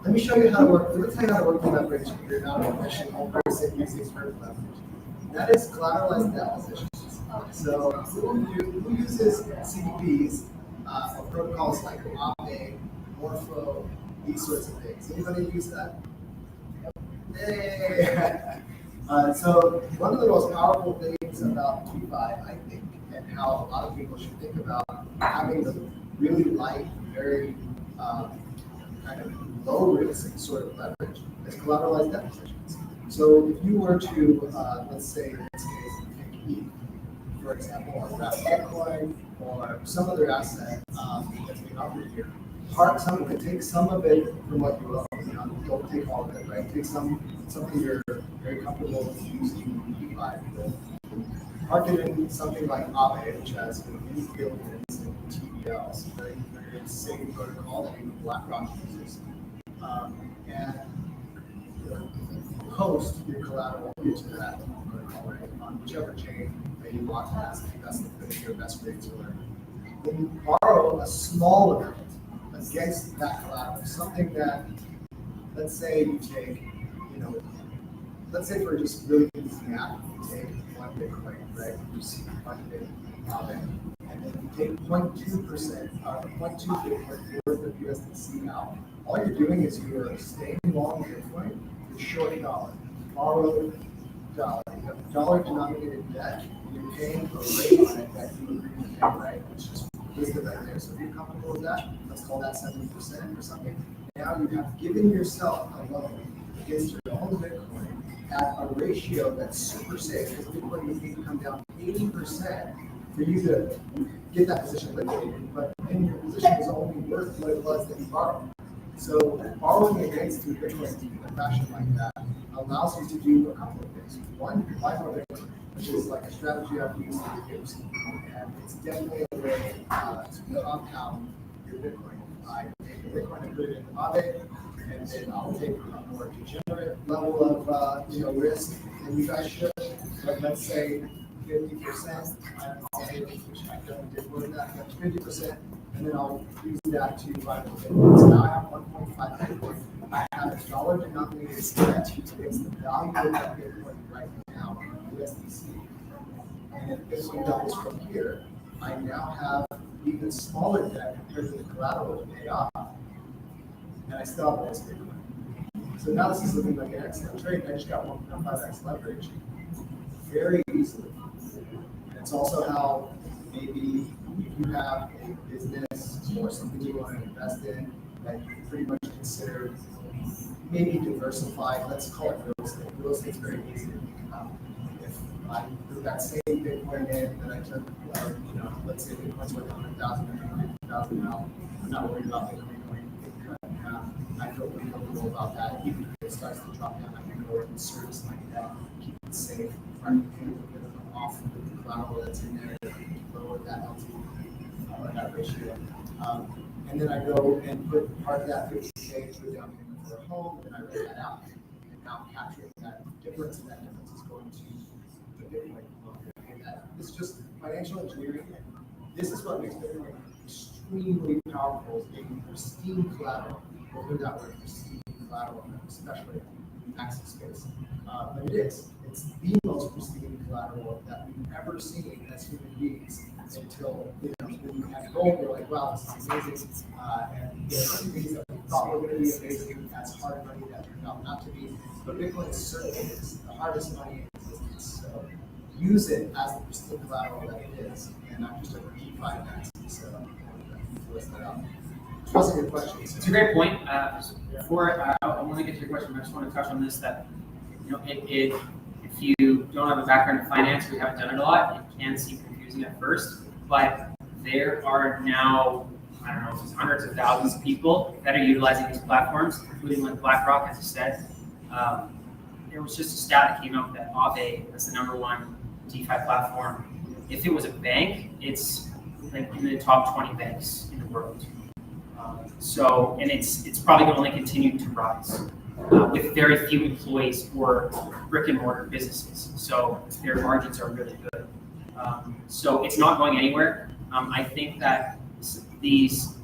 S4: let me show you how to work. Let's tell you how to work with leverage if you're not a professional person using smart leverage. That is collateralized debt positions. So who uses CDPs or protocols like Aave, Morpho, these sorts of things? Anybody use that? Hey. So one of the most powerful things about DeFi, I think, and how a lot of people should think about having the really light, very kind of low risk sort of leverage is collateralized debt positions. So if you were to, let's say in this case, take ETH, for example, or grab Bitcoin or some other asset that's being offered here, take some of it from what you own. Don't take all of it, right? Take something you're very comfortable with using DeFi. Market in something like Aave, which has many billions in TVLs, very safe protocol that even BlackRock uses, and host your collateral into that protocol, right? On whichever chain that you want to have the best liquidity or best rates or whatever. Then you borrow a small amount against that collateral, something that, let's say you take, let's say for just really easy math, you take 1 Bitcoin, right? You see 1 Bitcoin, and then you take 0.2% or 0.2 Bitcoin worth of USDC out. All you're doing is you're staying long Bitcoin, you're short dollar, borrow dollar. You have dollar denominated debt, you're paying a rate on it that you agree to pay, right? It's just listed right there. So if you're comfortable with that, let's call that 70% or something. Now you have given yourself a loan against your own Bitcoin at a ratio that's super safe, because Bitcoin would need to come down 80% for you to get that position liquidated, but then your position is only worth what it was that you borrowed. So borrowing against your Bitcoin in a fashion like that allows you to do a couple of things. One, buy more Bitcoin, which is like a strategy I've used for years. And it's definitely a way to compound your Bitcoin. I take the Bitcoin and put it in the Aave, and then I'll take a more degenerate level of risk than you guys should. But let's say 50%, I'll take, which I don't did more than that, but 50%, and then I'll use that to buy more Bitcoin. So now I have 1.5 Bitcoin. I have a dollar denominated debt against the value of that Bitcoin right now, USDC. And if Bitcoin doubles from here, I now have even smaller debt compared to the collateral to pay off, and I still have less Bitcoin. So now this is looking like an excellent trade. I just got 1.5x leverage very easily. And it's also how maybe if you have a business or something you want to invest in that you pretty much consider maybe diversified, let's call it real estate. Real estate's very easy to think about. If I put that same Bitcoin in that I took, let's say Bitcoin's worth 100,000 or 50,000 now, I'm not worried about Bitcoin going cut in half. I feel pretty comfortable about that. Even if it starts to drop down, I can go and service my debt, keep it safe, try to pay a little bit of them off with the collateral that's in there to lower that LTV or that ratio. And then I go and put part of that 50K to a down payment for a home, and I rent that out. And now I'm capturing that difference, and that difference is going to the Bitcoin loan. And that is just financial engineering. This is what makes Bitcoin extremely powerful, is making pristine collateral. We'll put that word, pristine collateral, especially in the access space. But it is. It's the most pristine collateral that we've ever seen as human beings until, when you have gold, you're like, wow, this is amazing. And there are things that we thought were going to be amazing as hard money that turned out not to be. But Bitcoin certainly is the hardest money in existence. So use it as the pristine collateral that it is. And I'm just a DeFi max, so list that out. What's your question?
S6: It's a great point. Before I want to get to your question, I just want to touch on this that if you don't have a background in finance, we haven't done it a lot, it can seem confusing at first, but there are now, I don't know, hundreds of thousands of people that are utilizing these platforms, including like BlackRock, as I said. There was just a stat that came out that Aave is the #1 DeFi platform. If it was a bank, it's like in the top 20 banks in the world. And it's probably going to only continue to rise with very few employees or brick and mortar businesses. So their margins are really good. So it's not going anywhere. I think that these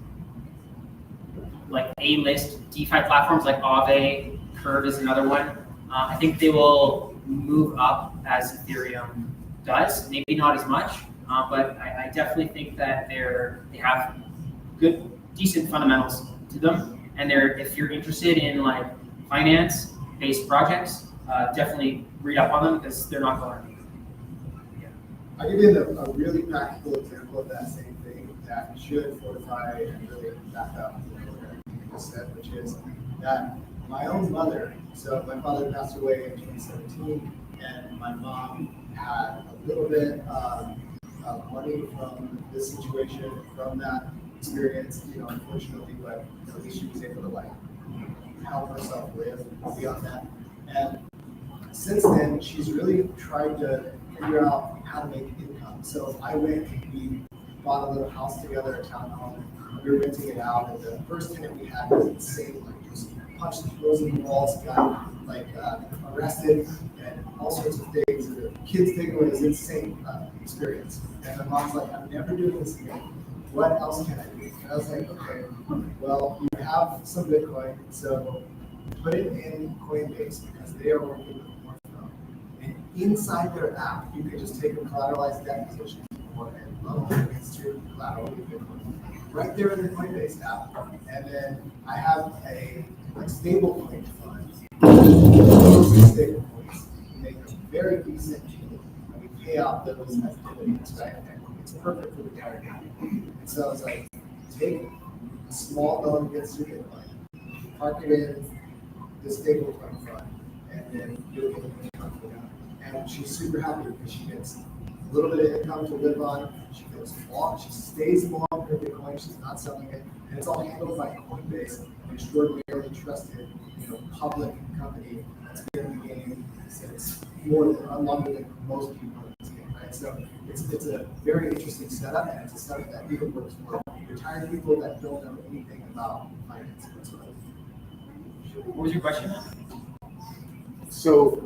S6: like A-list DeFi platforms like Aave, Curve is another one. I think they will move up as Ethereum does. Maybe not as much, but I definitely think that they have good, decent fundamentals to them. And if you're interested in like finance-based projects, definitely read up on them because they're not going anywhere.
S4: I'll give you a really practical example of that same thing that should fortify and really back up what everything you just said, which is that my own mother, so my father passed away in 2017, and my mom had a little bit of money from this situation, from that experience, unfortunately, but at least she was able to help herself live beyond that. And since then, she's really tried to figure out how to make income. So I went and we bought a little house together, a townhome. We were renting it out, and the first tenant we had was insane. Just punched the holes in the walls, got arrested, and all sorts of things. The kids think it was an insane experience. And my mom's like, I'm never doing this again. What else can I do? And I was like, okay, well, you have some Bitcoin, so put it in Coinbase because they are working with more from. And inside their app, you can just take a collateralized debt position and loan against your collateral with Bitcoin. Right there in the Coinbase app. And then I have a stable coin fund. Those stable coins make a very decent payout those as dividends, right? It's perfect for retirement. And so it's like, take a small loan against your Bitcoin, park it in the stablecoin fund, and then you'll get an income for that. And she's super happy because she gets a little bit of income to live on. She goes long, she stays long her Bitcoin, she's not selling it, and it's all handled by Coinbase, an extraordinarily trusted, public company that's been in the game since longer than most people in this game, right? So it's a very interesting setup, and it's a setup that even works for retired people that don't know anything about finance whatsoever.
S6: What was your question?
S7: So,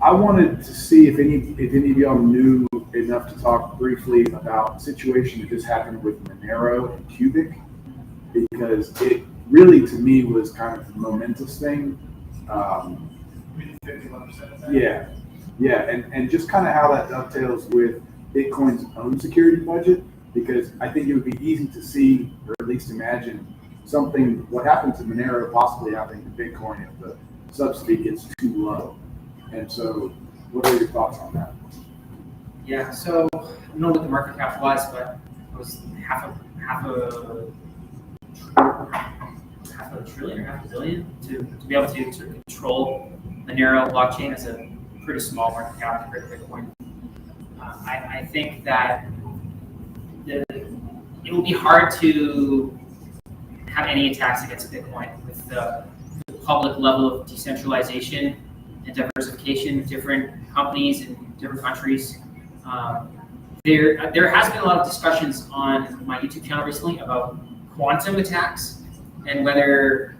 S7: I wanted to see if any of y'all knew enough to talk briefly about the situation that just happened with Monero and Cubic, because it really, to me, was kind of a momentous thing. Yeah, and just kind of how that dovetails with Bitcoin's own security budget, because I think it would be easy to see, or at least imagine, what happened to Monero possibly happening to Bitcoin if the subsidy gets too low. And so, what are your thoughts on that?
S6: Yeah, so I don't know what the market cap was, but it was half a trillion or half a billion to be able to sort of control Monero blockchain as a pretty small market cap compared to Bitcoin. I think that it will be hard to have any attacks against Bitcoin with the public level of decentralization and diversification of different companies in different countries. There has been a lot of discussions on my YouTube channel recently about quantum attacks and whether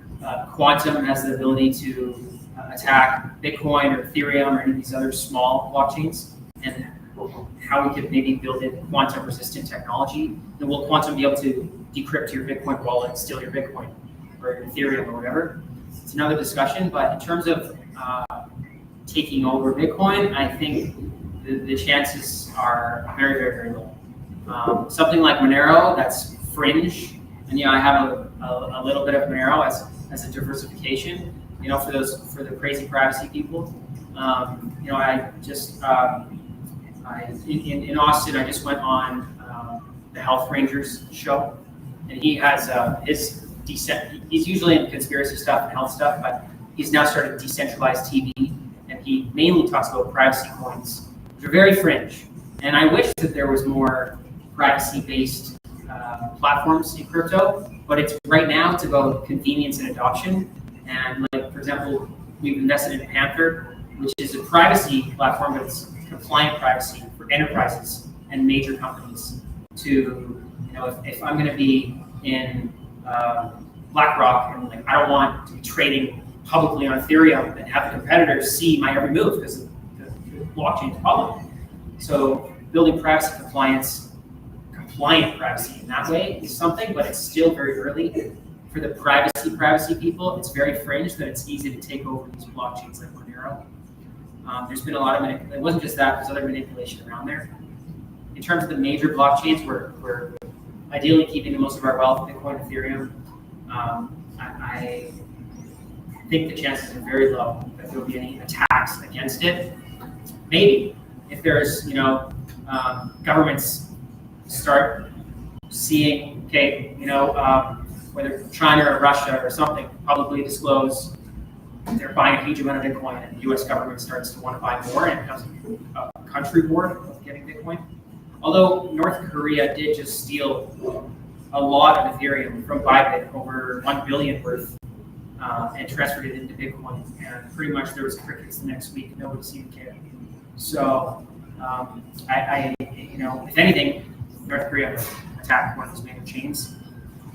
S6: quantum has the ability to attack Bitcoin or Ethereum or any of these other small blockchains, and how we could maybe build in quantum resistant technology. And will quantum be able to decrypt your Bitcoin wallet and steal your Bitcoin or Ethereum or whatever? It's another discussion, but in terms of taking over Bitcoin, I think the chances are very, very, very low. Something like Monero, that's fringe, and I have a little bit of Monero as a diversification, for the crazy privacy people. I just in Austin, I just went on the Health Rangers show, and he has he's usually in conspiracy stuff and health stuff, but he's now started decentralized TV, and he mainly talks about privacy coins, which are very fringe. And I wish that there was more privacy-based platforms in crypto, but right now it's about convenience and adoption. And for example, we've invested in Panther, which is a privacy platform, but it's compliant privacy for enterprises and major companies to, if I'm going to be in BlackRock and I don't want to be trading publicly on Ethereum and have the competitors see my every move because the blockchain is public. So building privacy compliant privacy in that way is something, but it's still very early. For the privacy people, it's very fringe that it's easy to take over these blockchains like Monero. There's been a lot of it wasn't just that, there's other manipulation around there. In terms of the major blockchains, we're ideally keeping most of our wealth in Bitcoin, Ethereum. I think the chances are very low that there will be any attacks against it. Maybe if there's, governments start seeing, whether China or Russia or something publicly disclose they're buying a huge amount of Bitcoin, and the U.S. government starts to want to buy more, and it becomes a country war of getting Bitcoin. Although North Korea did just steal a lot of Ethereum from Bybit, over 1 billion worth, and transferred it into Bitcoin. And pretty much there was crickets the next week. Nobody seemed to care. So, if anything, North Korea attacked one of those major chains,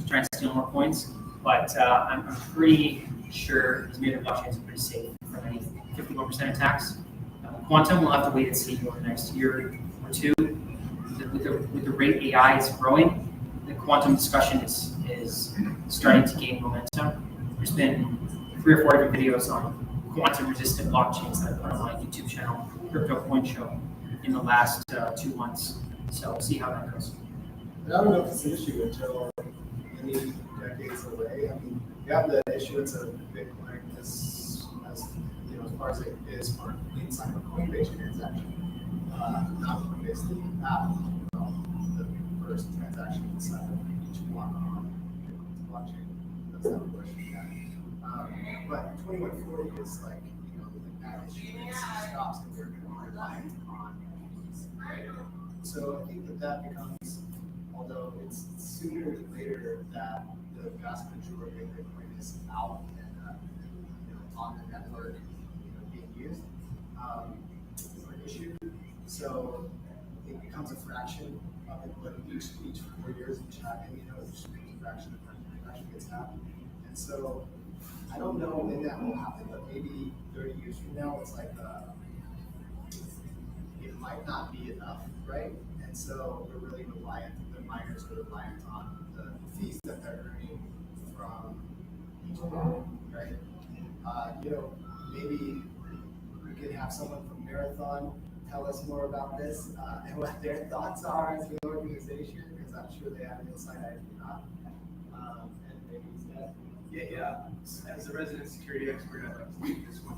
S6: trying to steal more coins. But I'm pretty sure these major blockchains are pretty safe from any 51% attacks. Quantum, we'll have to wait and see over the next year or two. With the rate AI is growing, the quantum discussion is starting to gain momentum. There's been 3 or 4 different videos on quantum-resistant blockchains that I put on my YouTube channel, Crypto Coin Show, in the last 2 months. So we'll see how that goes.
S4: And I don't know if it's an issue until many decades away. I mean, you have the issuance of Bitcoin as far as it is for inside of a Coinbase transaction, not Coinbase, the app, the first transaction inside of each block on Bitcoin's blockchain. That's not a question yet. But 2140 is like, that issue stops and we're reliant on fees, right? So I think that becomes, although it's sooner than later that the vast majority of Bitcoin is out and on the network, being used, or issued. So it becomes a fraction of it, but each 4 years, each halving, each fraction gets halved. And so I don't know when that will happen, but maybe 30 years from now, it's like it might not be enough, right? And so we're really reliant, the miners are reliant on the fees that they're earning from each block, right? Maybe we could have someone from Marathon tell us more about this and what their thoughts are as an organization, because I'm sure they have an insight I do not. And maybe instead.
S5: Yeah. As a resident security expert, I'd like to take this one.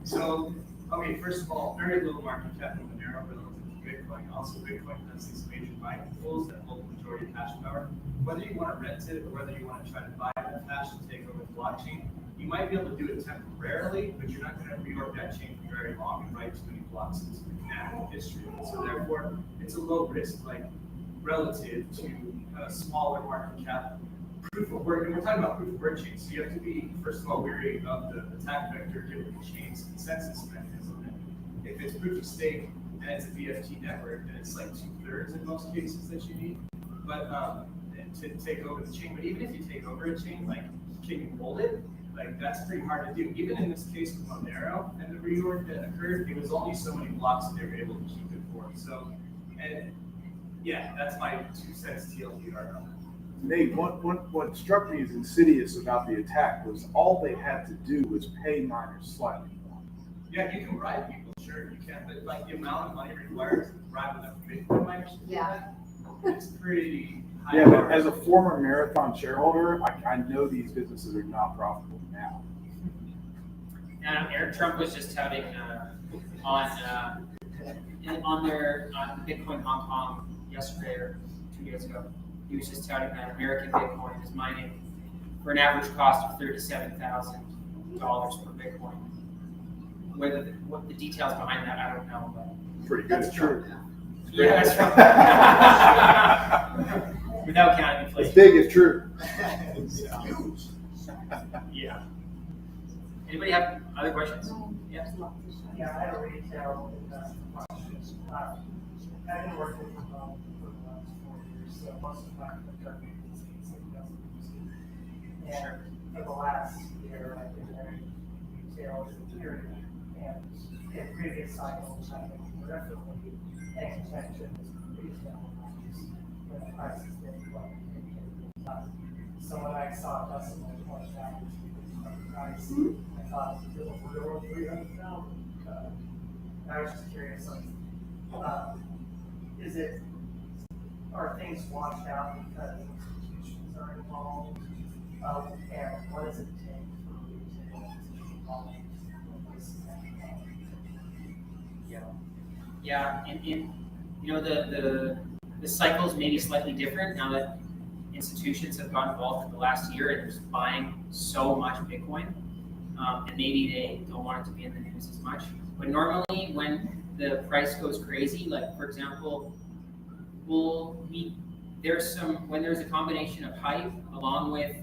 S5: So, okay, first of all, very little market cap in Monero relative to Bitcoin. Also, Bitcoin has these major mining pools that hold the majority of hash power. Whether you want to rent it or whether you want to try to buy that hash and take over the blockchain, you might be able to do it temporarily, but you're not going to reorg that chain for very long and write too many blocks into the canonical history. So therefore, it's a low risk, relative to a smaller market cap proof of work. And we're talking about proof of work chains. So you have to be, first of all, wary of the attack vector given the chain's consensus mechanism. And if it's proof of stake and it's a BFT network, then it's like 2/3 in most cases that you need. But to take over the chain, but even if you take over a chain, can you hold it? That's pretty hard to do. Even in this case with Monero and the reorg that occurred, it was only so many blocks that they were able to keep it for. So, and yeah, that's my 2 cents TLDR on that.
S7: Nate, what struck me as insidious about the attack was all they had to do was pay miners slightly more.
S5: Yeah, you can bribe people, sure, you can, but the amount of money required to bribe enough Bitcoin miners to do that, it's pretty high.
S7: Yeah, but as a former Marathon shareholder, I know these businesses are not profitable now.
S6: Eric Trump was just touting on their Bitcoin Hong Kong yesterday or 2 days ago. He was just touting that American Bitcoin is mining for an average cost of $37,000 per Bitcoin. What the details behind that, I don't know. But
S7: Pretty good.
S4: That's true.
S6: yeah, that's right. Without counting
S7: As
S6: inflation.
S7: big as true.
S4: It's huge.
S6: Yeah. Anybody have other questions? Yeah.
S9: Yeah, I had a retail investment questions. I've been working from home for the last 4 years, so most of my company is investment.
S6: Sure.
S9: And for the last year, I've been doing retail security. And in previous cycles, I've been peripherally paying attention to retail prices when the prices didn't go up. So when I saw a customer point out the price, I thought it was real $300,000. I was just curious, are things washed out because institutions are involved? And what does it take for retail to be involved in this?
S6: Yeah, and the cycles may be slightly different now that institutions have gotten involved in the last year and just buying so much Bitcoin, and maybe they don't want it to be in the news as much. But normally, when the price goes crazy, like for example, when there's a combination of hype along with,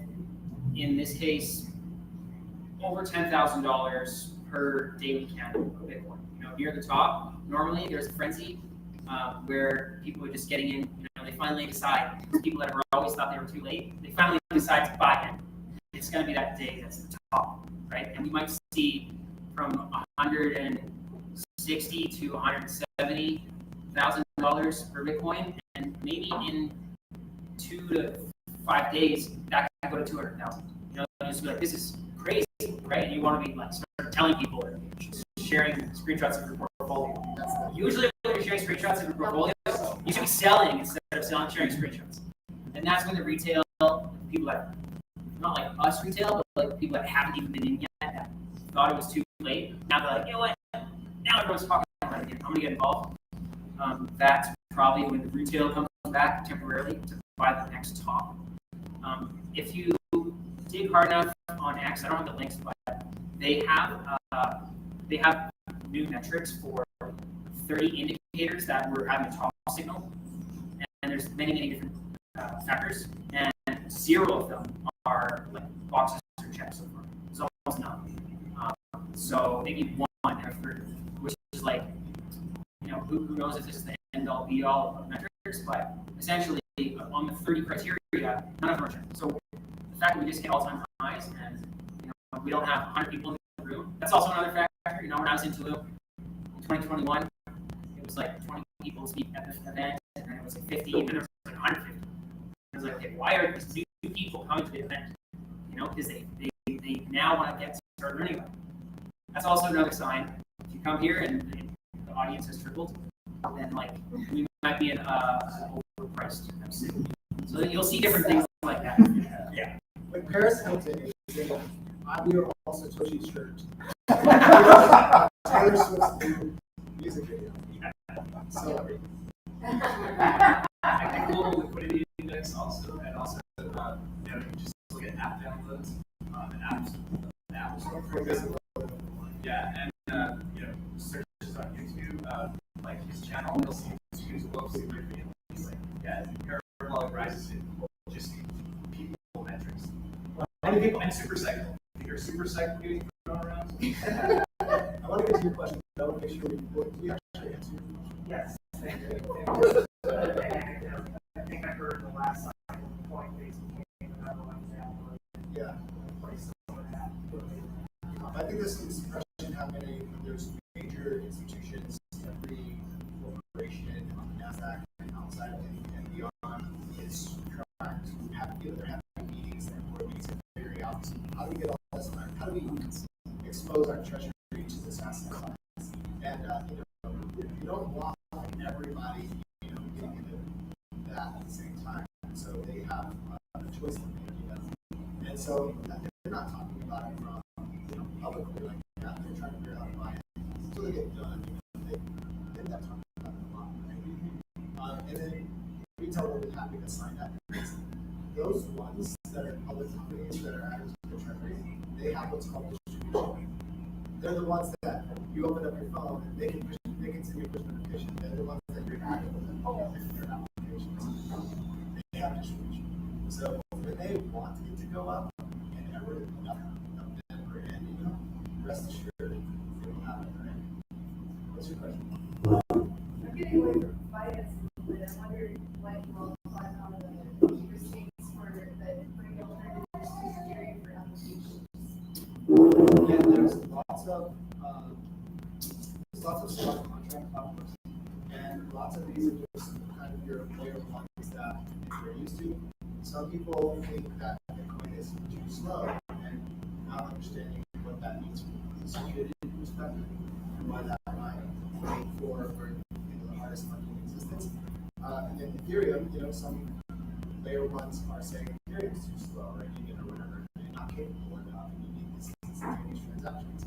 S6: in this case, over $10,000 per daily candle of Bitcoin. Near the top, normally there's a frenzy where people are just getting in. They finally decide. People that have always thought they were too late, they finally decide to buy it. It's going to be that day that's the top, right? And we might see from $160,000 to $170,000 per Bitcoin, and maybe in 2 to 5 days that could go to $200,000. Just be like, this is crazy, right? And you want to be start telling people or sharing screenshots of your portfolio. Usually, when you're sharing screenshots of your portfolio, you should be selling instead of sharing screenshots. And that's when the retail people that, not like us retail, but like people that haven't even been in yet, that thought it was too late. Now they're like, you know what? Now everyone's talking about it again. I'm gonna get involved. That's probably when the retail comes back temporarily to buy the next top. If you dig hard enough on X, I don't have the links, but they have new metrics for 30 indicators that we're having a top signal, and there's many different factors, and 0 of them are like boxes or checks so far. There's almost none. So maybe one I've heard, which is like, you know, who knows if this is the end all be all of metrics, but essentially on the 30 criteria, none of them are checked. So the fact that we just hit all-time highs and, you know, we don't have 100 people in the room, that's also another factor. You know, when I was in Tulum in 2021, it was like 20 people speak at this event, and then it was like 50, and then there was like 150. I was like, okay, why are these new people coming to the event? You know, because they now want to get start learning about it. That's also another sign. If you come here and the audience has tripled, then like we might be an overpriced MC. So you'll see different things like that. Yeah.
S4: When Paris Hilton is in, we are all Satoshi's church. Taylor Swift's new music video. So.
S5: I think global liquidity index also, and also, you know, you just look at app downloads, and apps, the Apple Store, for example. Yeah, and you know, searches on YouTube, like his channel, you'll see his closely ripping. He's like, yeah, parabolic rises in just people metrics. Many people, and super cycle. You're super cycle getting thrown around.
S4: I want to get to your question, but I want to make sure we actually answer your question.
S9: Yes. I think I heard the last cycle point-based game, another one example.
S4: Yeah. I think this is question happening. There's major institutions, every corporation on the NASDAQ and outside of it and beyond is trying to have they're having meetings and board meetings and figuring out how do we get all this done? How do we expose our treasury to this asset class? And you know, you don't want everybody, you know, getting into that at the same time. So they have a choice to make. And so they're not talking about it from, you know, publicly like that. They're trying to figure out how to buy it. So they get done. They're not talking about it a lot, right? And then retail will be happy to sign that. Those ones that are public companies that are active in the treasury, they have what's called distribution. They're the ones that you open up your phone and they can send you a push notification. They're the ones that you're active with in their applications. They have distribution. So when they want it to go up and everyone enough of them are in, you know, rest assured they will have it, right? What's your question?
S8: I'm getting away from finance a little bit. I'm wondering why you all thought on the receipts for the bring alternatives to security for applications.
S4: Yeah, there's lots of smart contract platforms, and lots of these are just kind of your layer ones that you're used to. Some people think that Bitcoin is too slow, and not understanding what that means from a security perspective, and why that might make for the hardest market in existence. And then Ethereum, you know, some layer ones are saying Ethereum is too slow, or whatever, and not capable enough, and you need these instantaneous transactions.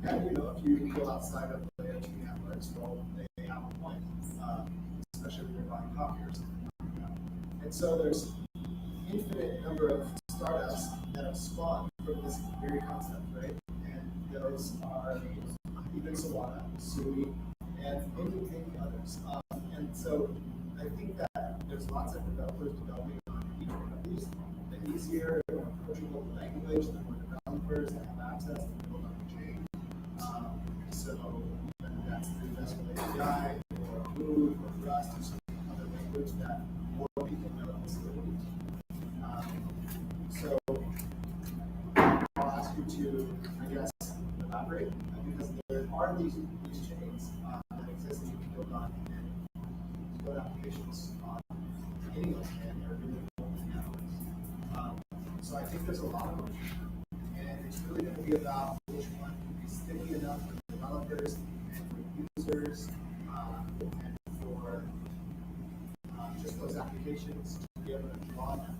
S4: And you know, if you go outside of layer 2 networks, well, they have a point, especially when you're buying coffee or something like that. And so there's infinite number of startups that have spawned from this very concept, right? And those are even Solana, Sui, and many others. And so I think that there's lots of developers developing on each one of these. The easier, more approachable language, the more developers that have access to build on the chain. So whether that's the investment API, or Move, or Rust, or some other language that more people know this language. So I'll ask you to, I guess, elaborate, because there are these chains that exist that you can build on and build applications on any of them, and they're really cool networks. So I think there's a lot of them, and it's really going to be about which one can be sticky enough for developers and for users and for just those applications to be able to draw them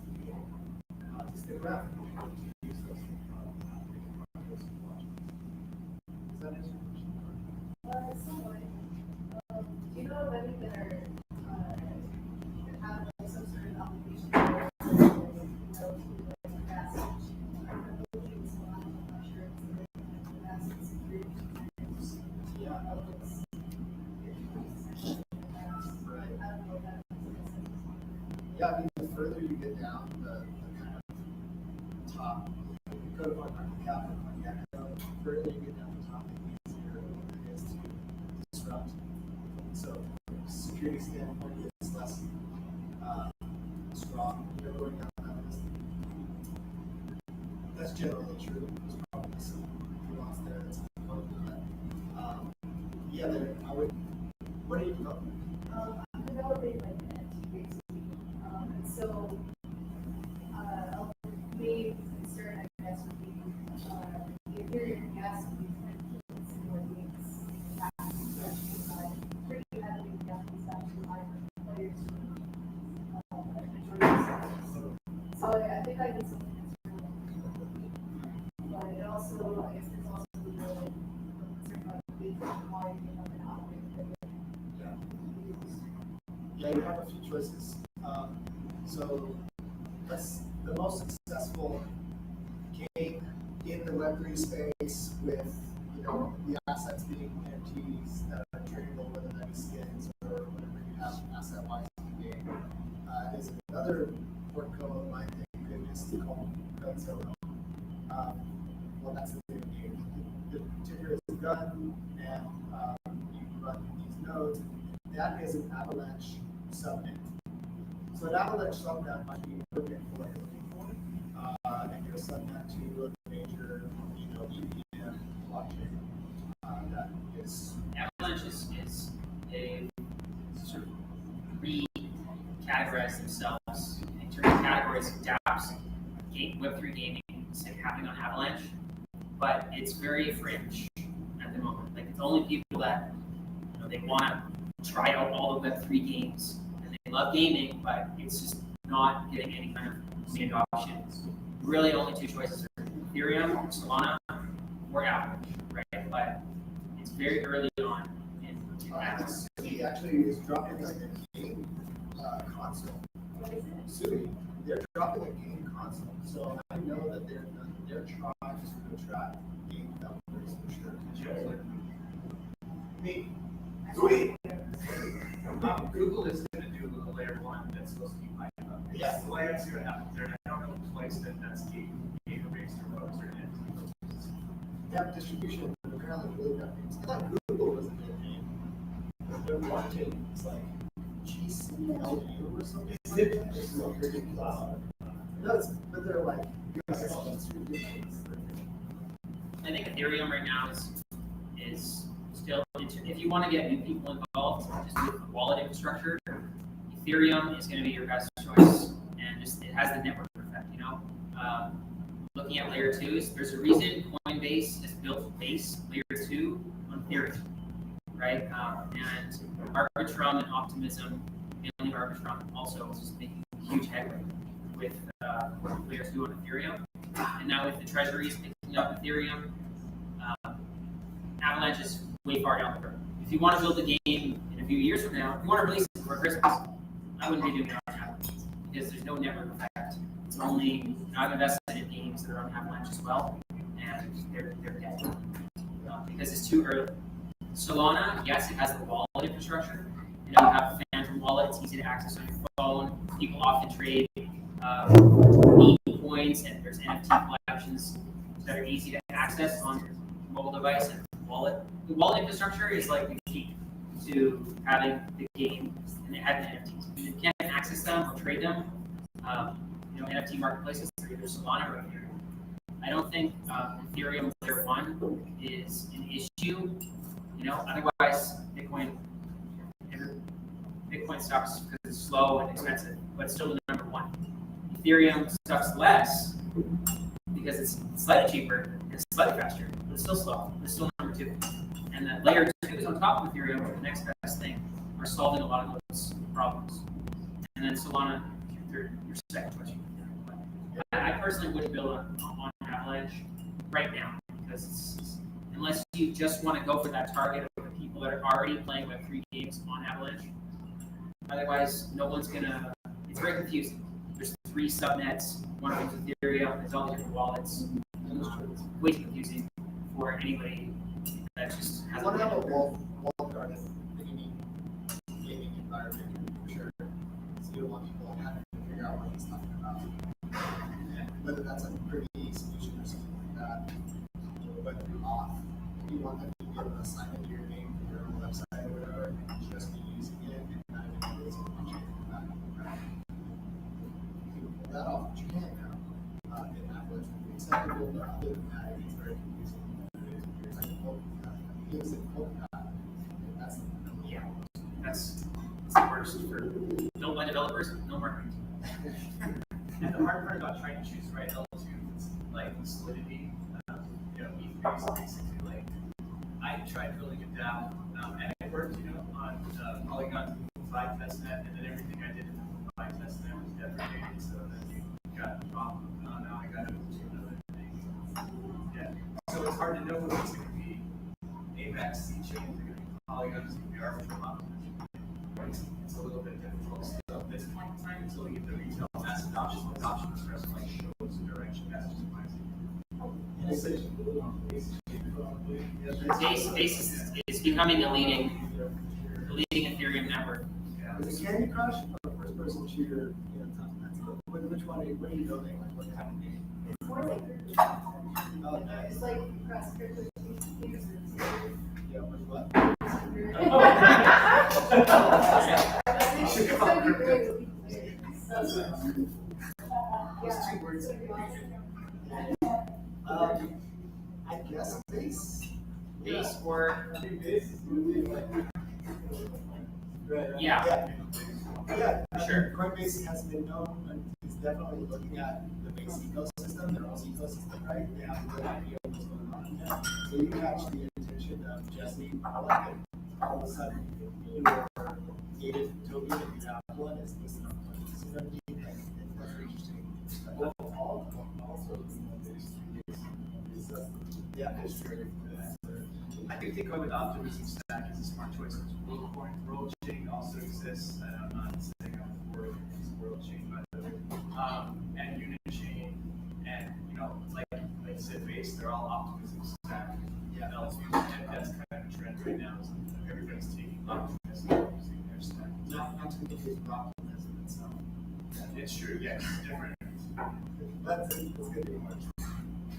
S4: to stick around and use those.
S8: Do you know of any that are, have like some sort of obligation to like gas station? I'm looking at some, I'm not sure if it's like gas and security. I don't know if it's. Right. I don't know if that makes sense.
S4: Yeah, I mean, the further you get down the kind of top, go to market cap or market cap, the further you get down the top, the easier it is to disrupt. So, from a security standpoint, it's less strong. You're going down that list. That's generally true. There's probably some nuance there that's important, but yeah, I would. What are you developing?
S8: I'm developing like an NFT basically. And so, a main concern, I guess, would be the Ethereum gas fees and similar things. Pretty heavily gas fees actually high for players. So I think I need something that's really, but it also, I guess there's also the concern about the quality of an operator.
S4: Yeah, you have a few choices. So that's the most successful game in the Web3 space with the assets being NFTs that are tradable, whether that be skins or whatever you have asset-wise in the game. Is another portco of mine that you could just call Godzilla. Well, that's the name of the game. The ticker is a gun, and you run these nodes. That is an Avalanche subnet. So an Avalanche subnet might be perfect for what you're looking for, and you're a subnet to a major, EVM blockchain. That is
S6: Avalanche is a sort of re-categorize themselves in terms of categories of dApps. Web3 gaming is happening on Avalanche, but it's very fringe at the moment. Like it's only people that they want to try out all the Web3 games and they love gaming, but it's just not getting any kind of main adoption. Really, only two choices are Ethereum, Solana, or Avalanche, right? But it's very early on in Avalanche.
S4: he actually is dropping like a game console. Sui, they're dropping a game console. So I know that they're trying to attract game developers for sure. Me. Sweet.
S5: Google is going to do a layer one that's supposed to be high up.
S4: Yeah.
S5: So let's see what happens there. I don't know twice that's game-based or focused or anything.
S4: They have distribution, but apparently really got names. I thought Google was a good name. But their marketing is like GCLU or something. Like that. It's so ridiculous. No, but they're like, it's ridiculous.
S6: I think Ethereum right now is still, if you want to get new people involved, just with the wallet infrastructure, Ethereum is going to be your best choice, and just it has the network effect. Looking at layer twos, there's a reason Coinbase has built base layer 2 on Ethereum, right? And Arbitrum and Optimism, mainly Arbitrum, also is just making huge headway with layer 2 on Ethereum, and now with the treasuries picking up Ethereum. Avalanche is way far down the road. If you want to build a game in a few years from now, if you want to release it for Christmas, I wouldn't be doing it on Avalanche because there's no network effect. It's only, I've invested in games that are on Avalanche as well, and they're dead because it's too early. Solana, yes, it has the wallet infrastructure. You have Phantom Wallet, it's easy to access on your phone. People often trade meme coins, and there's NFT collections that are easy to access on your mobile device and wallet. The wallet infrastructure is like the key to having the game and having NFTs. If you can't access them or trade them, NFT marketplaces are either Solana or Ethereum. I don't think Ethereum layer 1 is an issue. Otherwise Bitcoin sucks because it's slow and expensive, but it's still the number 1. Ethereum sucks less because it's slightly cheaper and slightly faster, but it's still slow. It's still number 2. And that layer 2 is on top of Ethereum, the next best thing, are solving a lot of those problems. And then Solana, your second question. I personally wouldn't build on Avalanche right now because unless you just want to go for that target of the people people that are already playing Web3 games on Avalanche. Otherwise, no one's gonna. It's very confusing. There's 3 subnets. One of them's Ethereum. There's all these different wallets. It's way too confusing for anybody that just
S4: You
S6: has.
S4: want to have a wall garden in any gaming environment, for sure. So you don't want people having to figure out what he's talking about. Whether that's a pretty solution or something like that. But off, you want them to be able to assign it to your name for your own website or whatever, and just be using it and not even able to function in that. You can pull that off, but you can now. In Apple's acceptable, but other than that, it's very confusing. It's like a Polkadot. It's a Polkadot. That's the
S6: Yeah, that's the worst for built by developers, no marketing.
S5: And the hard part about trying to choose the right L2 is like the solidity. E3 is basically like, I tried building a DApp, and it worked, on Polygon's Google 5 testnet, and then everything I did in the Google 5 testnet was deprecated, so then you got the problem. Now I got to move to another thing. Yeah. So it's hard to know if it's going to be AVAX C chains, it's going to be Polygon, it's going to be arbitral optimism. It's a little bit difficult still at this point in time until we get the retail mass adoption. Adoption express like shows the direction. That's just my
S6: Base is becoming the leading Ethereum network.
S4: Is it Candy Crush or first person shooter? Which one are you building? Like what kind of game?
S8: It's more like,
S4: Oh, nice.
S8: it's like cross crypto users.
S4: Yeah, with what? Those 2 words. I guess base.
S6: Base or
S4: Base is really like. Right.
S6: Yeah.
S4: Yeah.
S6: Sure.
S4: Coinbase has been known, and is definitely looking at the base ecosystem, their own ecosystem, right? They have a good idea of what's going on there. So you catch the attention of Jesse Pollock, and all of a sudden, your native token that you have one is listed on Coinbase. You know what I mean? And that's very interesting. Also, yeah, it's true.
S5: I do think going with optimism stack is a smart choice. World chain also exists, and I'm not saying I'm for world chain, by the way. And unit chain, and like Sid base, they're all optimism stack. Yeah, and that's kind of a trend right now. Is everybody's taking optimism using their stack.
S4: Not to confuse with optimism itself.
S5: It's true, yeah, it's different.
S4: That's good to be much.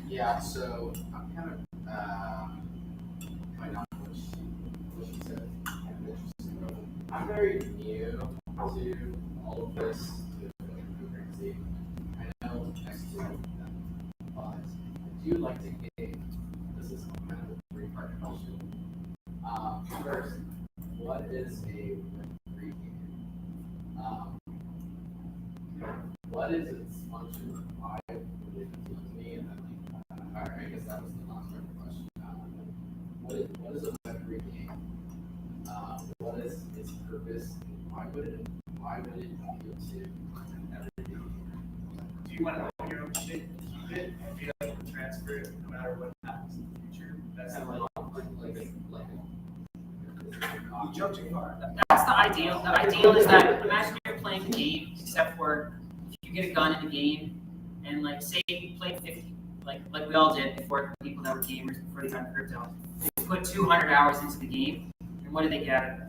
S3: Yeah, so I'm kind of, might not what she said, kind of interesting. I'm very new to all of this, to cryptocurrency. I know next to that, but I do like to game. This is kind of a 3-part question. First, what is a Web3 game? What is its function? Why would it appeal to me? And then, I guess that was the last part of the question. What is a Web3 game? What is its purpose? Why would it appeal to everybody?
S5: Do you want to own your own shit, keep it, and be able to transfer it no matter what happens in the future? That's
S3: Kind
S5: the
S3: like
S4: You jumped too far.
S6: that's the ideal. The ideal is that imagine you're playing the game, except for if you get a gun in the game, and like say you played 50, like we all did before, people that were gamers before they got crypto. They put 200 hours into the game, and what did they get out of it?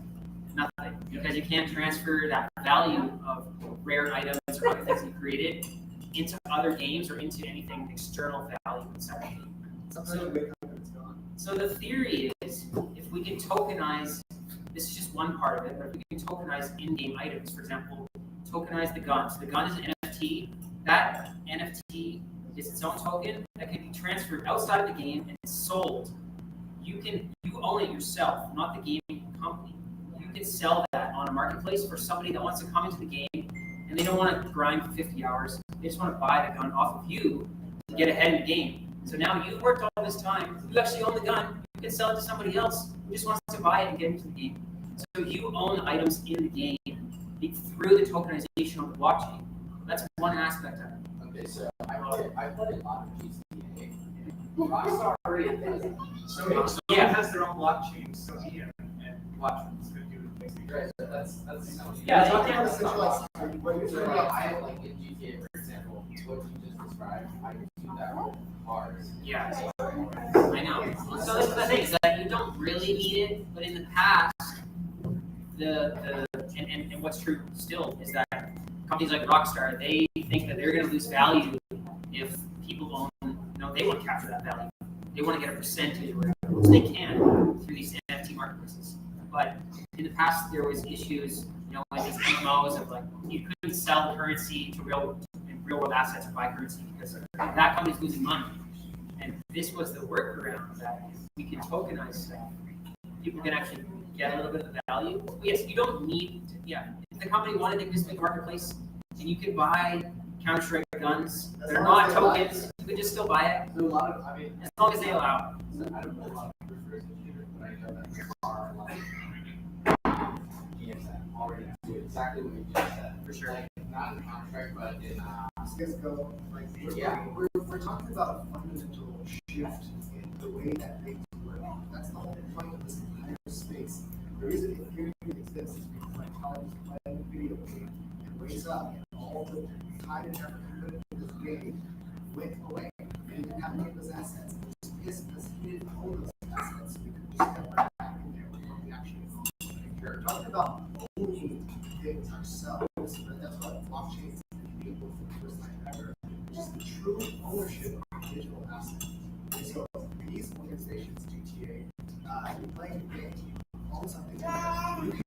S6: Nothing, because you can't transfer that value of rare items or other things you created into other games or into anything external value essentially.
S4: Sometimes you wake up and it's gone.
S6: So the theory is, if we can tokenize, this is just one part of it, but if we can tokenize in-game items, for example, tokenize the gun. So the gun is an NFT. That NFT is its own token that can be transferred outside of the game and sold. You own it yourself, not the gaming company. You can sell that on a marketplace for somebody that wants to come into the game and they don't want to grind for 50 hours. They just want to buy the gun off of you to get ahead in the game. So now you've worked all this time, you actually own the gun, you can sell it to somebody else who just wants to buy it and get into the game. So you own items in the game through the tokenization of the blockchain. That's one aspect of it.
S3: Okay, so I played a lot of GTA. Rockstar already did it.
S5: So
S6: Yeah.
S5: has their own blockchain, so yeah.
S6: watch.
S5: It's gonna do it basically.
S3: Right, that's.
S6: Yeah,
S4: Talking
S6: yeah.
S4: about the centralized, what you're
S3: So
S4: talking
S3: like,
S4: about,
S3: I like in GTA, for example, what you just described, I could do that with cars.
S6: Yeah, I know. So that's the thing, is that you don't really need it, but in the past, and what's true still is that companies like Rockstar, they think that they're gonna lose value if people don't, they want to capture that value. They want to get a percentage or whatever, which they can through these NFT marketplaces. But in the past, there was issues, like these MMOs of like, you couldn't sell currency to real world assets or buy currency because that company's losing money. And this was the workaround that we could tokenize stuff. People can actually get a little bit of the value. Yes, you don't need to, if the company wanted to just make a marketplace and you could buy Counter-Strike guns, they're not tokens, you could just still buy it.
S3: So a lot of,
S6: as long as they allow.
S3: So I don't know a lot of first-person shooters, but I know that there are like games that already do exactly what you just said.
S6: For sure.
S3: Like, not in Counter-Strike, but in
S4: Let's go, like, we're talking about a fundamental shift in the way that things work. That's the whole point of this entire space. The reason Ethereum exists is because my colleagues playing a video game and wakes up and all the time and effort he put into this game went away. And he didn't have any of those assets. And he was pissed because he didn't own those assets. So we could just get right back in there with what we actually own. We're talking about owning things ourselves, right? That's what blockchains for the first time ever, which is the true ownership of digital assets. And so these organizations, GTA, you're playing a game, you own something, you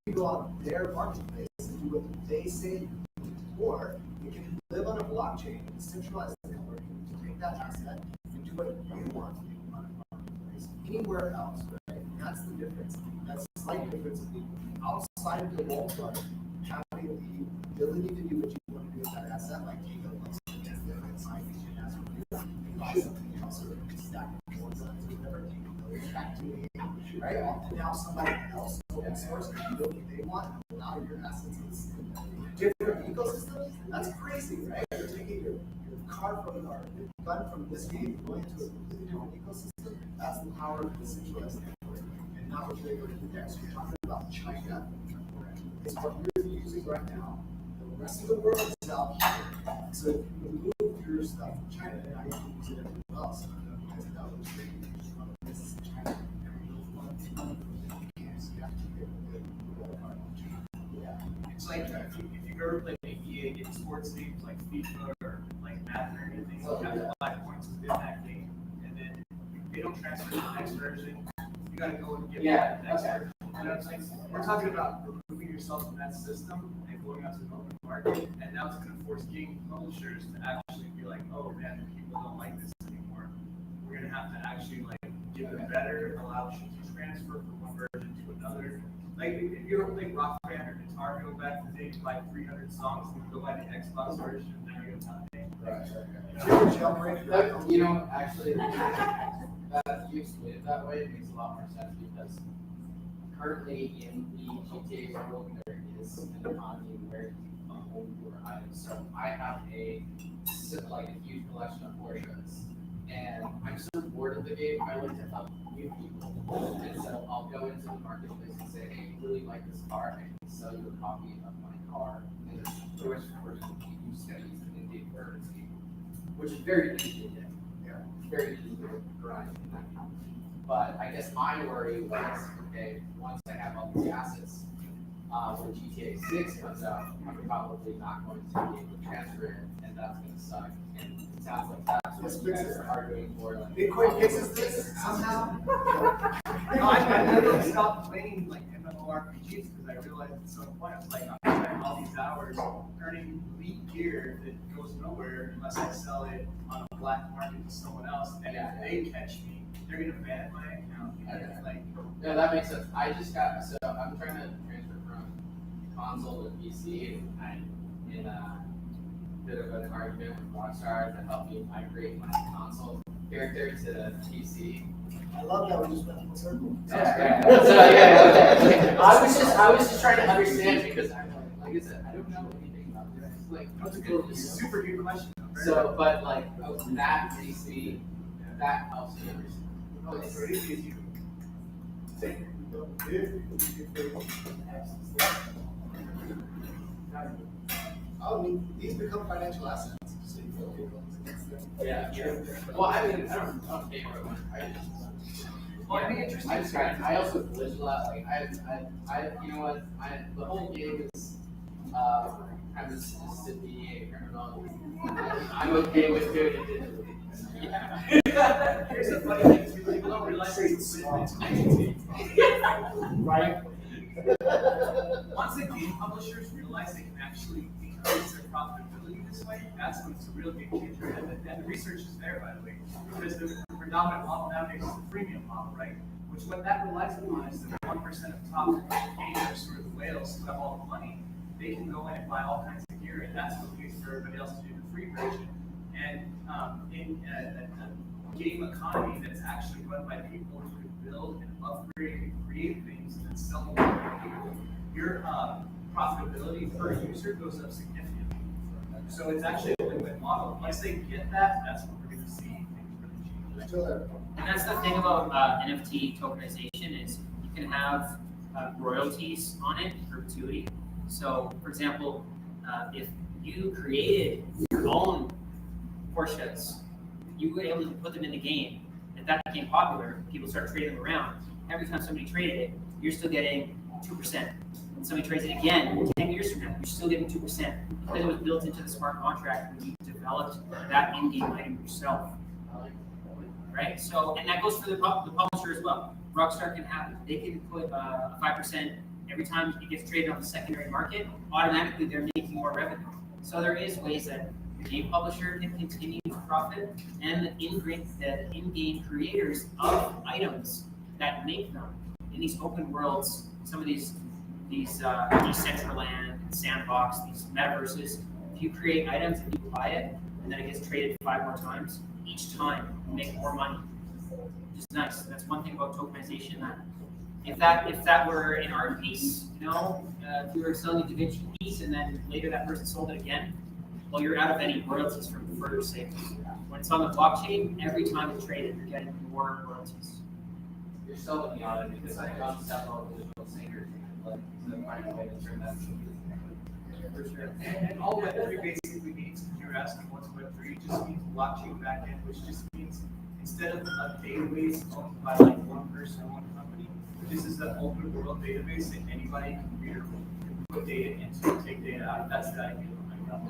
S4: can go on their marketplace and do what they say you do, or you can live on a blockchain, a centralized network, to take that asset and do what you want to do on a marketplace anywhere else, right? And that's the difference. That's the slight difference of being outside of the walled garden, having the ability to do what you want to do with that asset, like take a look against the sign and ask for you, and buy something else or stack it or whatever, take those back to the game, right? And now somebody else open source can do what they want and allow your assets in different ecosystems. That's crazy, right? You're taking your car from your gun from this game, going to a completely different ecosystem. That's the power of the centralized network. And now what you're able to do there. So you're talking about China. It's what you're using right now. The rest of the world is out here. So if you move your stuff from China, then now you can use it everywhere else. So it's about what you're doing. You just run a business in China. So you have to get a good part of China. Yeah.
S5: It's like if you've ever played EA game sports games like FIFA or like Madden or anything, you have 5 points within that game, and then they don't transfer to the next version. You gotta go and get the next version. You know what I'm saying? We're talking about removing yourself from that system and going out to the open market, and now it's gonna force game publishers to actually be like, oh man, people don't like this anymore. We're gonna have to actually like give it better, allow you to transfer from one version to another. Like if you ever played Rock Band or Guitar Hero back in the day, you buy 300 songs and you go buy the Xbox version, and now you have nothing.
S3: You know, actually, that you explain it that way, it makes a lot more sense because currently in the GTA world, there is an economy where you can own your items. So I have a huge collection of Porsches, and I'm so bored of the game. I like to help new people, and so I'll go into the marketplace and say, "Hey, you really like this car? I can sell you a copy of my car." And there's a choice for you studies in the currency, which is very easy to do. Yeah, very easy to grind. But I guess my worry was, okay, once I have all these assets, when GTA 6 comes out, I'm probably not going to be able to transfer it, and that's going to suck. And it sounds like that's what you guys are arguing for. Like,
S4: Bitcoin fixes this somehow.
S5: I literally stopped playing like MMORPGs because I realized at some point I was like, I'm spending all these hours earning elite gear that goes nowhere unless I sell it on a black market to someone else. And if they catch me, they're gonna ban my account.
S3: Okay.
S5: Like,
S3: no, that makes sense. I just got, so I'm trying to transfer from console to PC, and I'm in a bit of an argument with Rockstar to help me migrate my console character to PC.
S4: I love that we just went full circle.
S3: Yeah. So okay. I was just trying to understand because I'm like I said, I don't know anything about this. Like,
S5: that's a good, super good question.
S3: so, but like that PC, that helps me understand.
S5: No, it's pretty easy.
S4: I mean, these become financial assets. So you feel good against them.
S3: Yeah. Well, I mean, I don't pay for it.
S5: Well, it'd be interesting.
S3: I also glitch a lot. Like you know what? The whole game is kind of Mississippi criminal. I'm okay with doing it digitally.
S5: Yeah. Here's the funny thing: too, people don't realize it's
S9: Right?
S5: once the game publishers realize they can actually increase their profitability this way, that's when it's a real game changer. And the research is there, by the way, because the predominant model nowadays is the freemium model, right? Which what that relies upon is that 1% of top gamers, sort of the whales, who have all the money, they can go in and buy all kinds of gear, and that's what pays for everybody else to do the free version. And in a game economy that's actually run by people who can build and upgrade and create things and then sell them to people, your profitability per user goes up significantly. So it's actually a win-win model. Once they get that, that's when we're going to see things really change.
S4: Still there.
S6: And that's the thing about NFT tokenization is you can have royalties on it, perpetuity. So, for example, if you created your own Porsches, you were able to put them in the game. If that became popular, people start trading them around. Every time somebody traded it, you're still getting 2%. When somebody trades it again, 10 years from now, you're still getting 2%. Because it was built into the smart contract when you developed that in-game item yourself. Right? So, and that goes for the publisher as well. Rockstar can have, they can put a 5% every time it gets traded on the secondary market, automatically they're making more revenue. So there is ways that the game publisher can continue to profit, and the in-game creators of items that make them in these open worlds, some of these Decentral and Sandbox, these metaverses. If you create items and you buy it, and then it gets traded 5 more times, each time you make more money, which is nice. That's one thing about tokenization. That if that were an art piece, if you were selling a Da Vinci piece and then later that person sold it again, well, you're out of any royalties from further sales. When it's on the blockchain, every time it's traded, you're getting more royalties.
S3: You're still looking at it because I got several digital singers like to find a way to turn that into
S5: For sure. And all Web3 basically means, if you're asking what's Web3, just means blockchain backend, which just means instead of a database owned by like one person or one company, this is an open world database that anybody can read or can put data into and take data out. That's the idea behind that.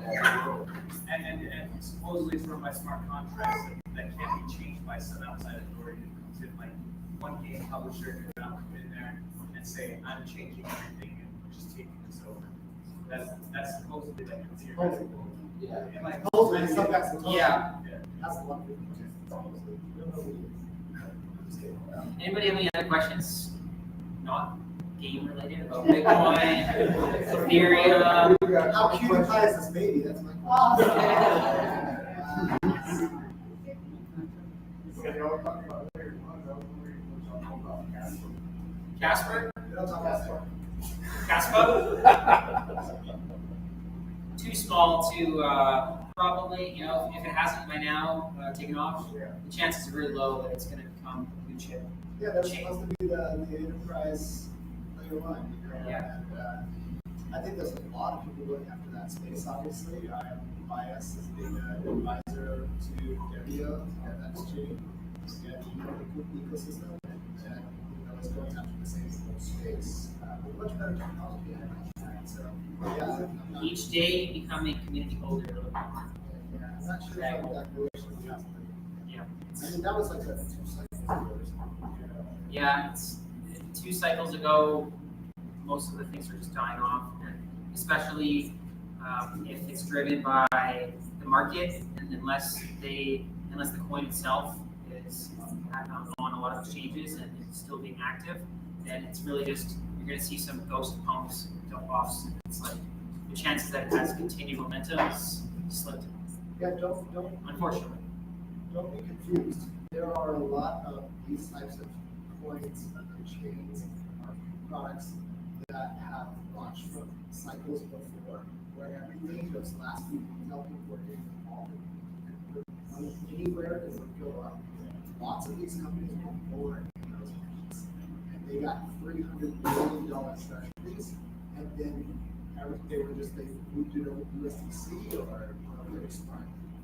S5: And supposedly it's run by smart contracts that can't be changed by some outside authority that comes in, like one game publisher can now come in there and say, I'm changing everything and just taking this over. That's supposedly like a theoretical.
S3: yeah.
S5: Am I-
S4: Hopefully, it's not that's the
S6: Yeah.
S4: That's the one thing.
S6: Anybody have any other questions? Not game related about Bitcoin, Ethereum.
S4: How cutie is this baby? That's my question.
S6: Casper?
S4: We don't talk about that.
S6: Casper? Too small to probably, if it hasn't by now taken off, the chances are very low that it's going to become a blue chip.
S4: Yeah, that's supposed to be the enterprise layer one.
S6: Yeah.
S4: And I think there's a lot of people going after that space, obviously. I am biased as being an advisor to Devio, and that's June, and the ecosystem, and it's going after the same space with much better technology. So, yeah.
S6: Each day becoming community holder.
S4: Yeah, I'm not sure how that relation will happen.
S6: Yeah.
S4: I mean, that was like a 2 seconds ago or something.
S6: Yeah, it's 2 cycles ago, most of the things are just dying off, and especially if it's driven by the market, and unless the coin itself is on a lot of exchanges and it's still being active, then it's really just, you're going to see some ghost pumps, dump offs. It's like the chances that it has continued momentum is slim.
S4: Yeah, don't
S6: Unfortunately.
S4: Don't be confused. There are a lot of these types of coins and chains or products that have launched from cycles before, where everything those last few retail people were getting involved in. Money anywhere is going to go up. Lots of these companies were born in those markets. And they got $300 million treasuries, and then they moved it over to USDC or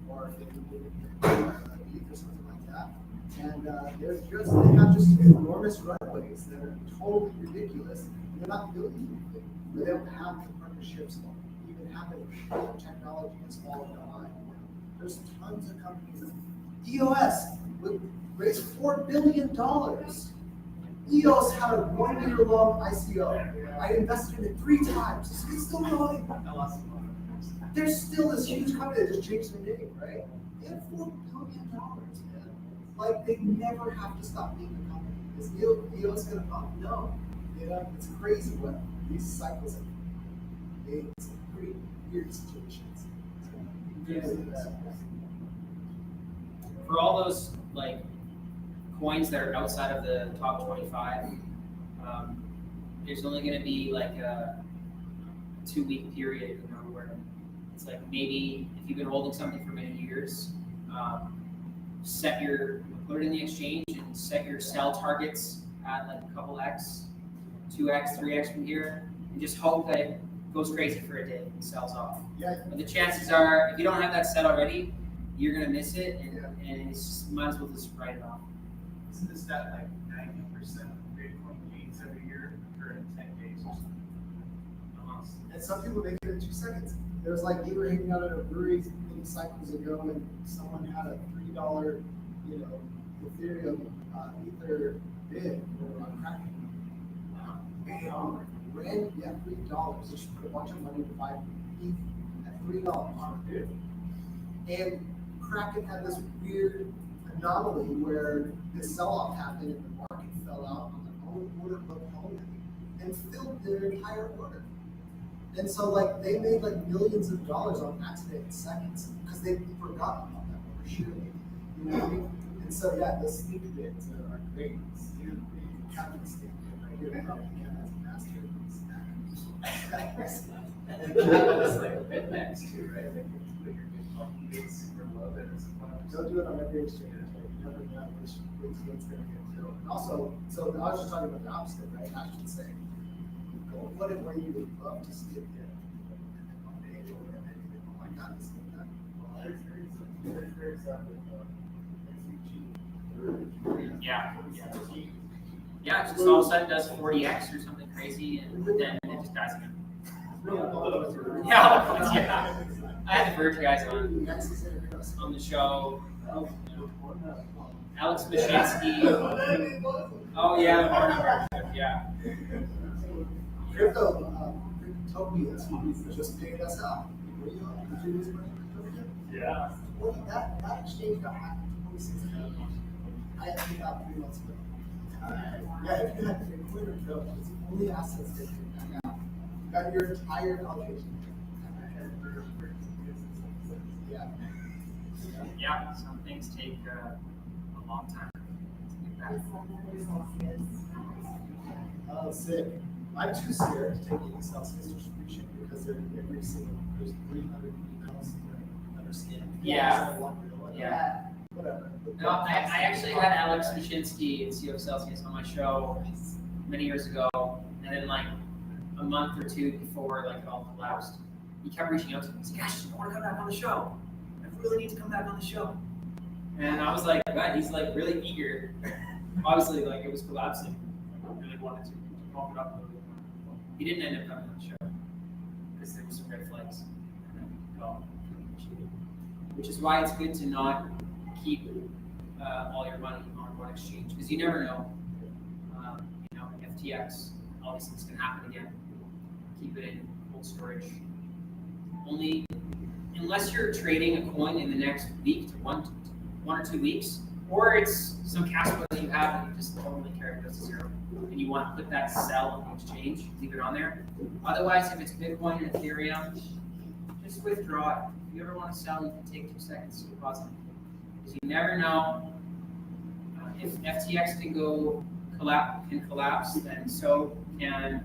S4: or they moved it into ETH or something like that. And they have just enormous runways that are totally ridiculous. And they're not building anything. They don't have the partnerships to even have it. Technology has fallen behind. There's tons of companies. EOS would raise $4 billion. EOS had a 1 year long ICO. I invested in it 3 times. It's still going. There's still this huge company that just changed their name, right? They have $4 billion, man. Like, they never have to stop being a company. Is EOS going to pop? No. You know, it's crazy what these cycles have. It's pretty weird situations.
S6: For all those like coins that are outside of the top 25, there's only going to be like a 2-week period, you know, where it's like maybe if you've been holding something for many years, put it in the exchange and set your sell targets at like a couple X, 2X, 3X from here, and just hope that it goes crazy for a day and sells off.
S4: Yeah.
S6: But the chances are, if you don't have that set already, you're gonna miss it, and it's just, might as well just write it off.
S5: Isn't this that like 90% of Bitcoin gains every year occur in 10 days or something?
S4: And some people make it in 2 seconds. There was like, you were hanging out at a brewery many cycles ago, and someone had a $3, you know, Ethereum Ether bid on Kraken. And $3. Just put a bunch of money to buy ETH at $3. And Kraken had this weird anomaly where this sell-off happened and the market fell out on their own order book only and filled their entire order. And so like they made like millions of dollars on accident in seconds because they forgot about that order surely. You know what I mean? And so yeah, the sneak bids are great. You have to sneak bid right here. Probably can as a master.
S5: And it's like a bit next too, right? Like you put your Bitcoin gains super low, then it's
S4: Don't do it on every exchange. Like, you never know which one's going to get killed. And also, so I was just talking about the opposite, right? I should say, go put it where you would love to see it get. Oh my God, this is that.
S6: Yeah, it's just all of a sudden does 40x or something crazy, and then it just dies again. Yeah. I had the Verge guys on the show. Alex Mashinsky. Oh yeah, yeah.
S4: Cryptopians just paid us out.
S5: Yeah.
S4: Well, that exchange got hacked in 2016. I actually got 3 months ago. Yeah, if you have Bitcoin or Go, it's the only assets that you can back out. You got your entire allocation. Yeah.
S6: Yeah, some things take a long time to get back.
S4: Oh, sick. I'm too scared to take any Celsius distribution because there's 300 emails that are scammed.
S6: Yeah.
S4: Yeah. Whatever.
S6: No, I actually had Alex Mashinsky and CEO of Celsius on my show many years ago, and then like a month or 2 before like it all collapsed, he kept reaching out to me. He's like, "Gosh, I want to come back on the show. I really need to come back on the show." And I was like, "God, he's like really eager." Obviously, like it was collapsing. I really wanted to pump it up a little bit more. He didn't end up coming on the show because there were some red flags. Which is why it's good to not keep all your money on one exchange, because you never know. You know, FTX, all these things can happen again. Keep it in cold storage. Only unless you're trading a coin in the next week to one or 2 weeks, or it's some cash flow that you have and you just don't really care if it goes to zero, and you want to put that sell on the exchange, leave it on there. Otherwise, if it's Bitcoin and Ethereum, just withdraw it. If you ever want to sell, you can take 2 seconds to deposit. Because you never know if FTX can collapse, then so can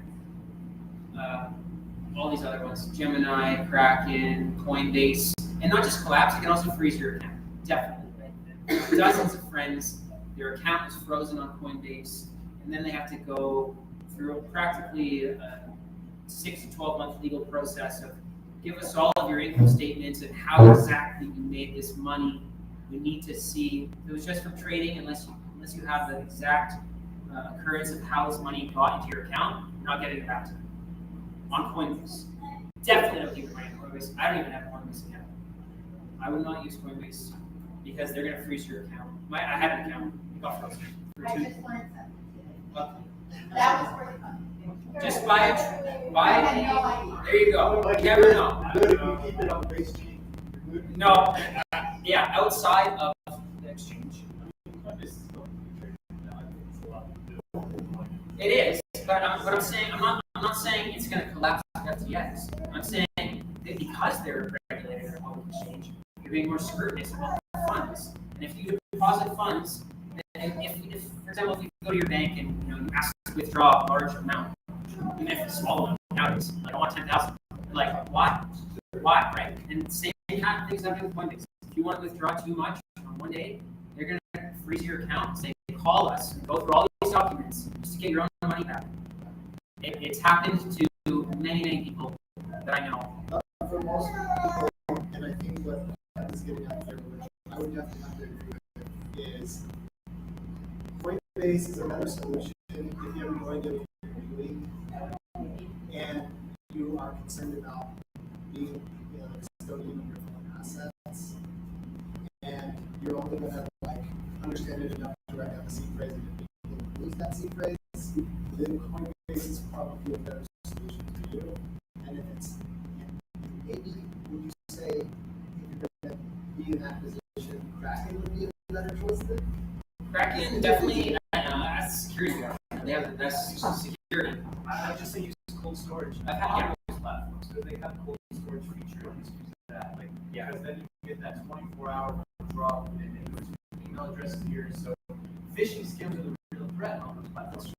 S6: all these other ones: Gemini, Kraken, Coinbase, and not just collapse. It can also freeze your account. Definitely, right? Dozens of friends, their account was frozen on Coinbase, and then they have to go through practically a 6 to 12 month legal process of give us all of your income statements and how exactly you made this money. We need to see if it was just from trading, unless you have the exact occurrence of how this money got into your account, you're not getting it back to them. On Coinbase. Definitely don't keep your money on Coinbase. I don't even have a Coinbase account. I would not use Coinbase because they're gonna freeze your account. I had an account, it got frozen for
S8: I
S6: 2.
S8: just learned something
S6: Well,
S8: today. That was for fun.
S6: just buy it.
S8: I had no idea.
S6: There you go. You never know.
S4: Good if you keep it on base cheap.
S6: No, yeah, outside of the exchange. It is, but I'm saying I'm not saying it's going to collapse FTX. I'm saying that because they're regulated in a public exchange, you're being more scrutinous about the funds. And if you deposit funds, then if for example, if you go to your bank and you ask to withdraw a large amount, even if it's a small amount, nowadays, like I want 10,000, like why, right? And same kind of things happen with Coinbase. If you want to withdraw too much on one day, they're going to freeze your account and say, call us and go through all these documents just to get your own money back. It's happened to many people that I know.
S4: For most people, and I think what Pat is getting at there, which I would definitely have to agree with, is Coinbase is a better solution if you're going to be and you are concerned about being a custodian of your own assets, and you're only going to understand it enough to write down the seed phrase, and if you lose that seed phrase, then Coinbase is probably a better solution for you. And if it's maybe would you say if you're going to be in that position, Kraken would be a better choice then?
S6: Kraken definitely as security guard. They have the best security.
S5: I just say use cold storage.
S6: I've had
S5: those platforms because they have cold storage feature. Just use that, because then you get that 24-hour withdrawal, and then your email address is here. So phishing scams are the real threat on those platforms.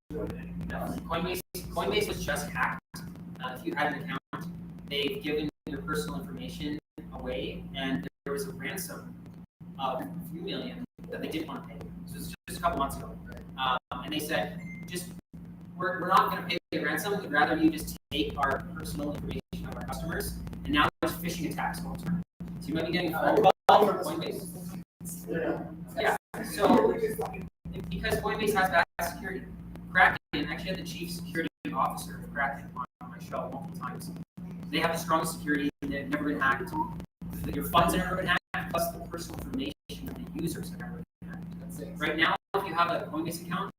S6: Coinbase was just hacked. If you had an account, they've given your personal information away, and there was a ransom of a few million that they didn't want to pay. So it was just a couple months ago. And they said, we're not going to pay the ransom. We'd rather you just take our personal information of our customers. And now there's phishing attacks all the time. So you might be getting a phone call from Coinbase. Yeah. So because Coinbase has bad security, Kraken actually had the chief security officer of Kraken on my show multiple times. They have the strongest security. They've never been hacked. Your funds have never been hacked, plus the personal information of the users have never been hacked. Right now, if you have a Coinbase account,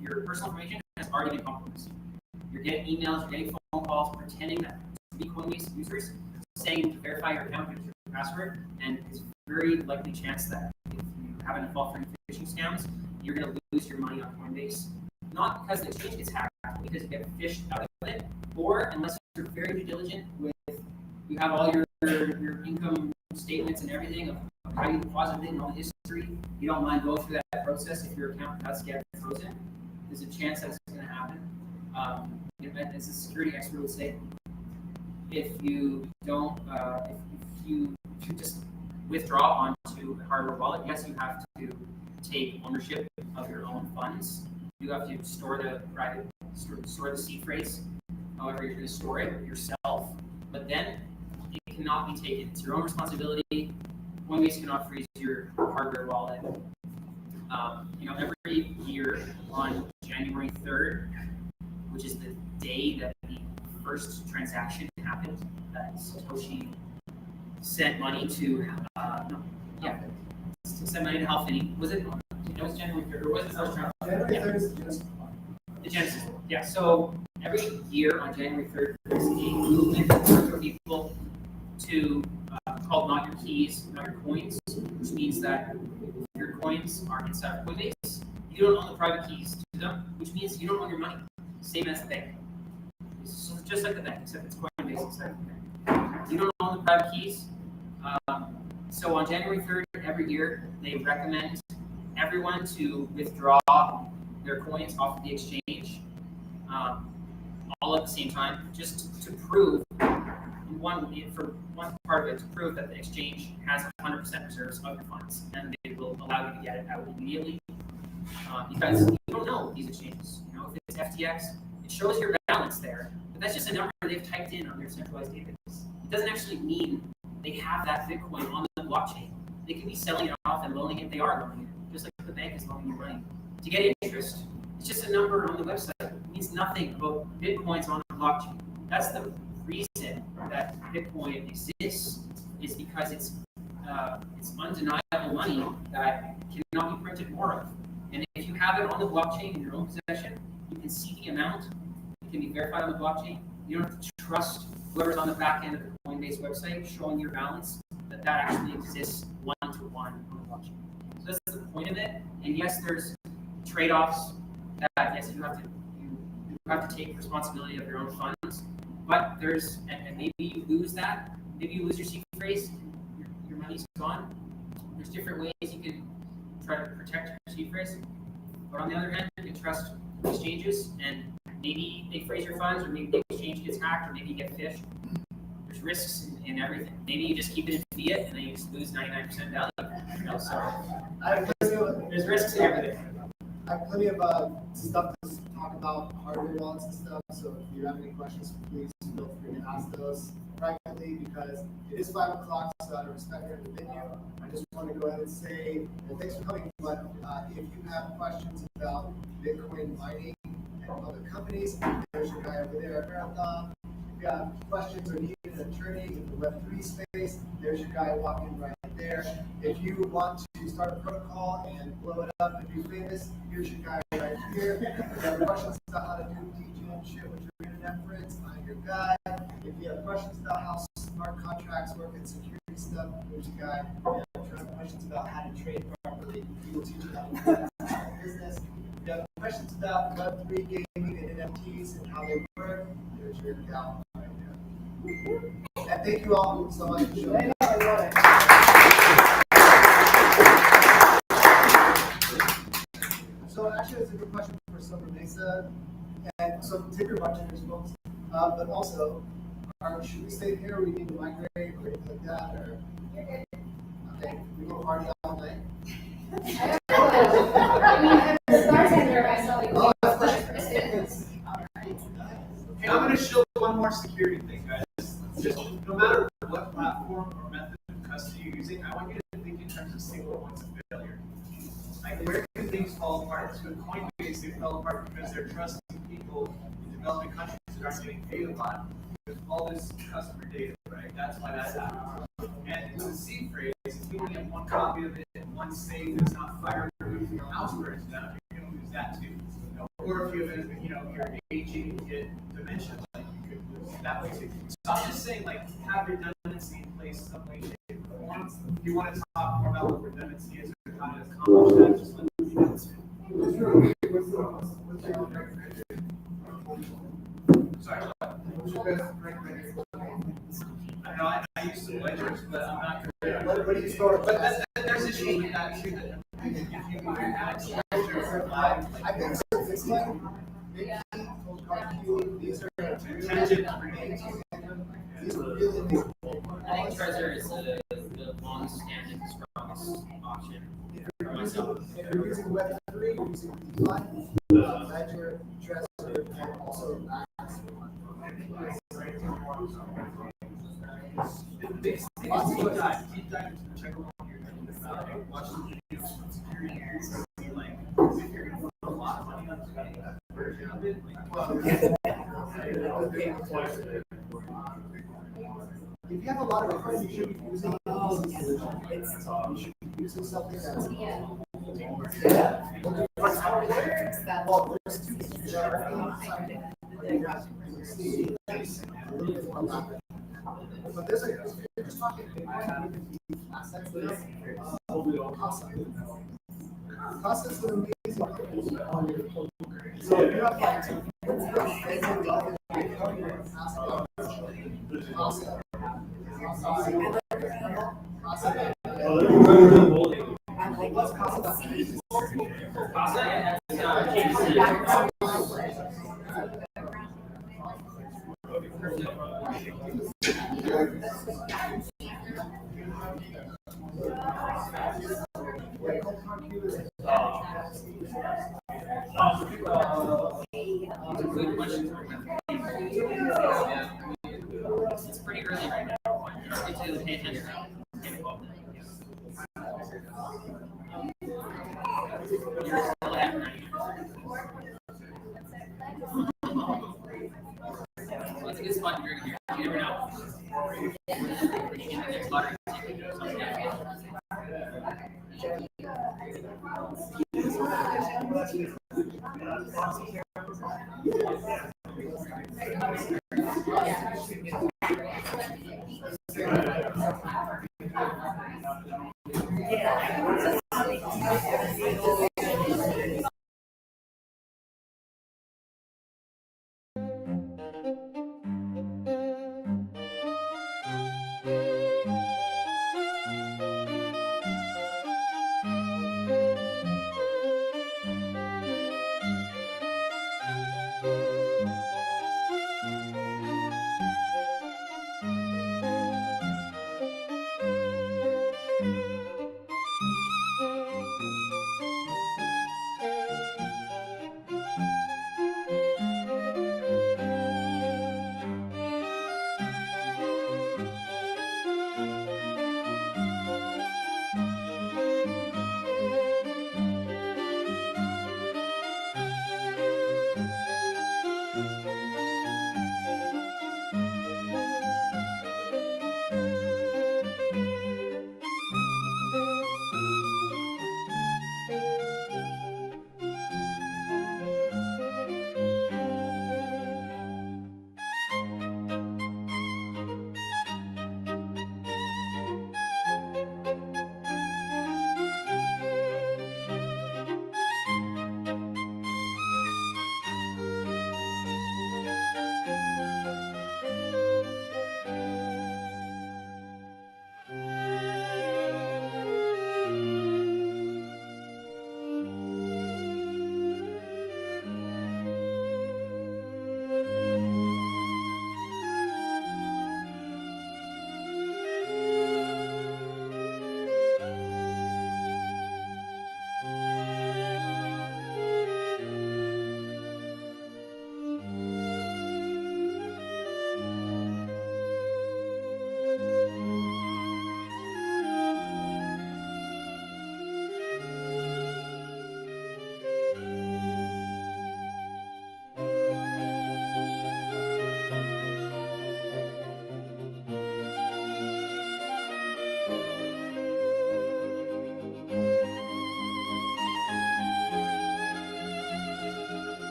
S6: your personal information has already been compromised. You're getting emails, you're getting phone calls pretending that to be Coinbase users, saying to verify your account with your password, and it's very likely chance that if you happen to fall for any phishing scams, you're going to lose your money on Coinbase. Not because the exchange gets hacked, but because you get fished out of it, or unless you're very due diligent with, you have all your income statements and everything of how you deposited and all the history, you don't mind going through that process if your account does get frozen. There's a chance that it's going to happen. As a security expert would say, if you don't, if you just withdraw onto a hardware wallet, yes, you have to take ownership of your own funds. You have to store the seed phrase, however you're going to store it yourself. But then it cannot be taken. It's your own responsibility. Coinbase cannot freeze your hardware wallet. Every year on January 3rd, which is the day that the first transaction happened, that Satoshi sent money to, sent money to Halfini. Was it? It was January 3rd, or was it the first transaction?
S4: January 3rd is just
S6: The Genesis. Yeah. So every year on January 3rd, there's a movement for people to called Not Your Keys, Not Your Coins, which means that if your coins are inside of Coinbase, you don't own the private keys to them, which means you don't own your money. Same as the bank. It's just like the bank, except it's Coinbase instead of the bank. You don't own the private keys. So on January 3rd every year, they recommend everyone to withdraw their coins off of the exchange all at the same time, just to prove for one part of it, to prove that the exchange has 100% reserves of your funds, and they will allow you to get it out immediately. because you don't know these exchanges. You know, if it's FTX, it shows your balance there, but that's just a number they've typed in on their centralized database. It doesn't actually mean they have that Bitcoin on the blockchain. They could be selling it off and loaning it. They are loaning it, just like the bank is loaning you money. To get interest, it's just a number on the website. It means nothing about Bitcoins on the blockchain. That's the reason that Bitcoin exists, is because it's undeniable money that cannot be printed more of. And if you have it on the blockchain in your own possession, you can see the amount. It can be verified on the blockchain. You don't have to trust whoever's on the back end of the Coinbase website showing your balance, that actually exists one-to-one on the blockchain. So that's the point of it. And yes, there's trade-offs that yes, you have to take responsibility of your own funds. But there's, and maybe you lose that. Maybe you lose your seed phrase, your money's gone. There's different ways you can try to protect your seed phrase. But on the other hand, you can trust exchanges, and maybe they freeze your funds, or maybe the exchange gets hacked, or maybe you get phished. There's risks in everything. Maybe you just keep it in fiat, and then you just lose 99% value. You know, so there's risks in everything.
S4: I have plenty of stuff to talk about, hardware wallets and stuff. So if you have any questions, please feel free to ask those privately, because it is 5 o'clock, so out of respect for the venue, I just want to go ahead and say, well, thanks for coming. But if you have questions about Bitcoin mining and other companies, there's your guy over there at Marathon. If you have questions or need an attorney in the Web3 space, there's your guy walking right there. If you want to start a protocol and blow it up and be famous, here's your guy right here. If you have questions about how to do DGen shit with your internet friends, I'm your guy. If you have questions about how smart contracts work and security stuff, here's your guy. If you have questions about how to trade properly, he will teach you how to do that business. If you have questions about Web3 gaming and NFTs and how they work, there's your gal right there. And thank you all so much for showing up. So actually, it's a good question for Silver Mesa, and so take your budget, folks. But also, should we stay here? We need to migrate or anything like that, or okay, we go party all night.
S5: Hey, I'm going to show one more security thing, guys. Just no matter what platform or method of custody you're using, I want you to think in terms of single points of failure. Like, where do things fall apart? So in Coinbase, they fell apart because they're trusting people in developing countries that aren't getting paid a lot with all this customer data, right? That's why that happens. And with the seed phrase, if you only have one copy of it and one safe that's not fired or your house burns down, you're going to lose that too. Or if you have, you're aging, you get dementia, like you could lose that way too. So I'm just saying, like, have redundancy in place some way, shape, or form. If you want to talk more about what redundancy is or how to accomplish that, just let me know. Sorry, I know I use some ledgers, but I'm not good.
S4: What do you store?
S5: But there's issues with that too. That if you add ledger or live,
S4: I think so. It's like these are these are really amazing.
S6: I think Trezor is the long-standing, strongest option for myself.
S4: If you're using Web3, you're using DeFi, Ledger, Trezor, and also Max.
S5: Deep dive check out your watch the videos on security and see, like, if you're going to put a lot of money on the version of it,
S4: If you have a lot of requests, you should be using you should be using something that's well, there's two things. But there's a you're just talking assets. Casa is an amazing company. So if you have like
S6: on, you're gonna hear. You never know. It's lottery ticket or something.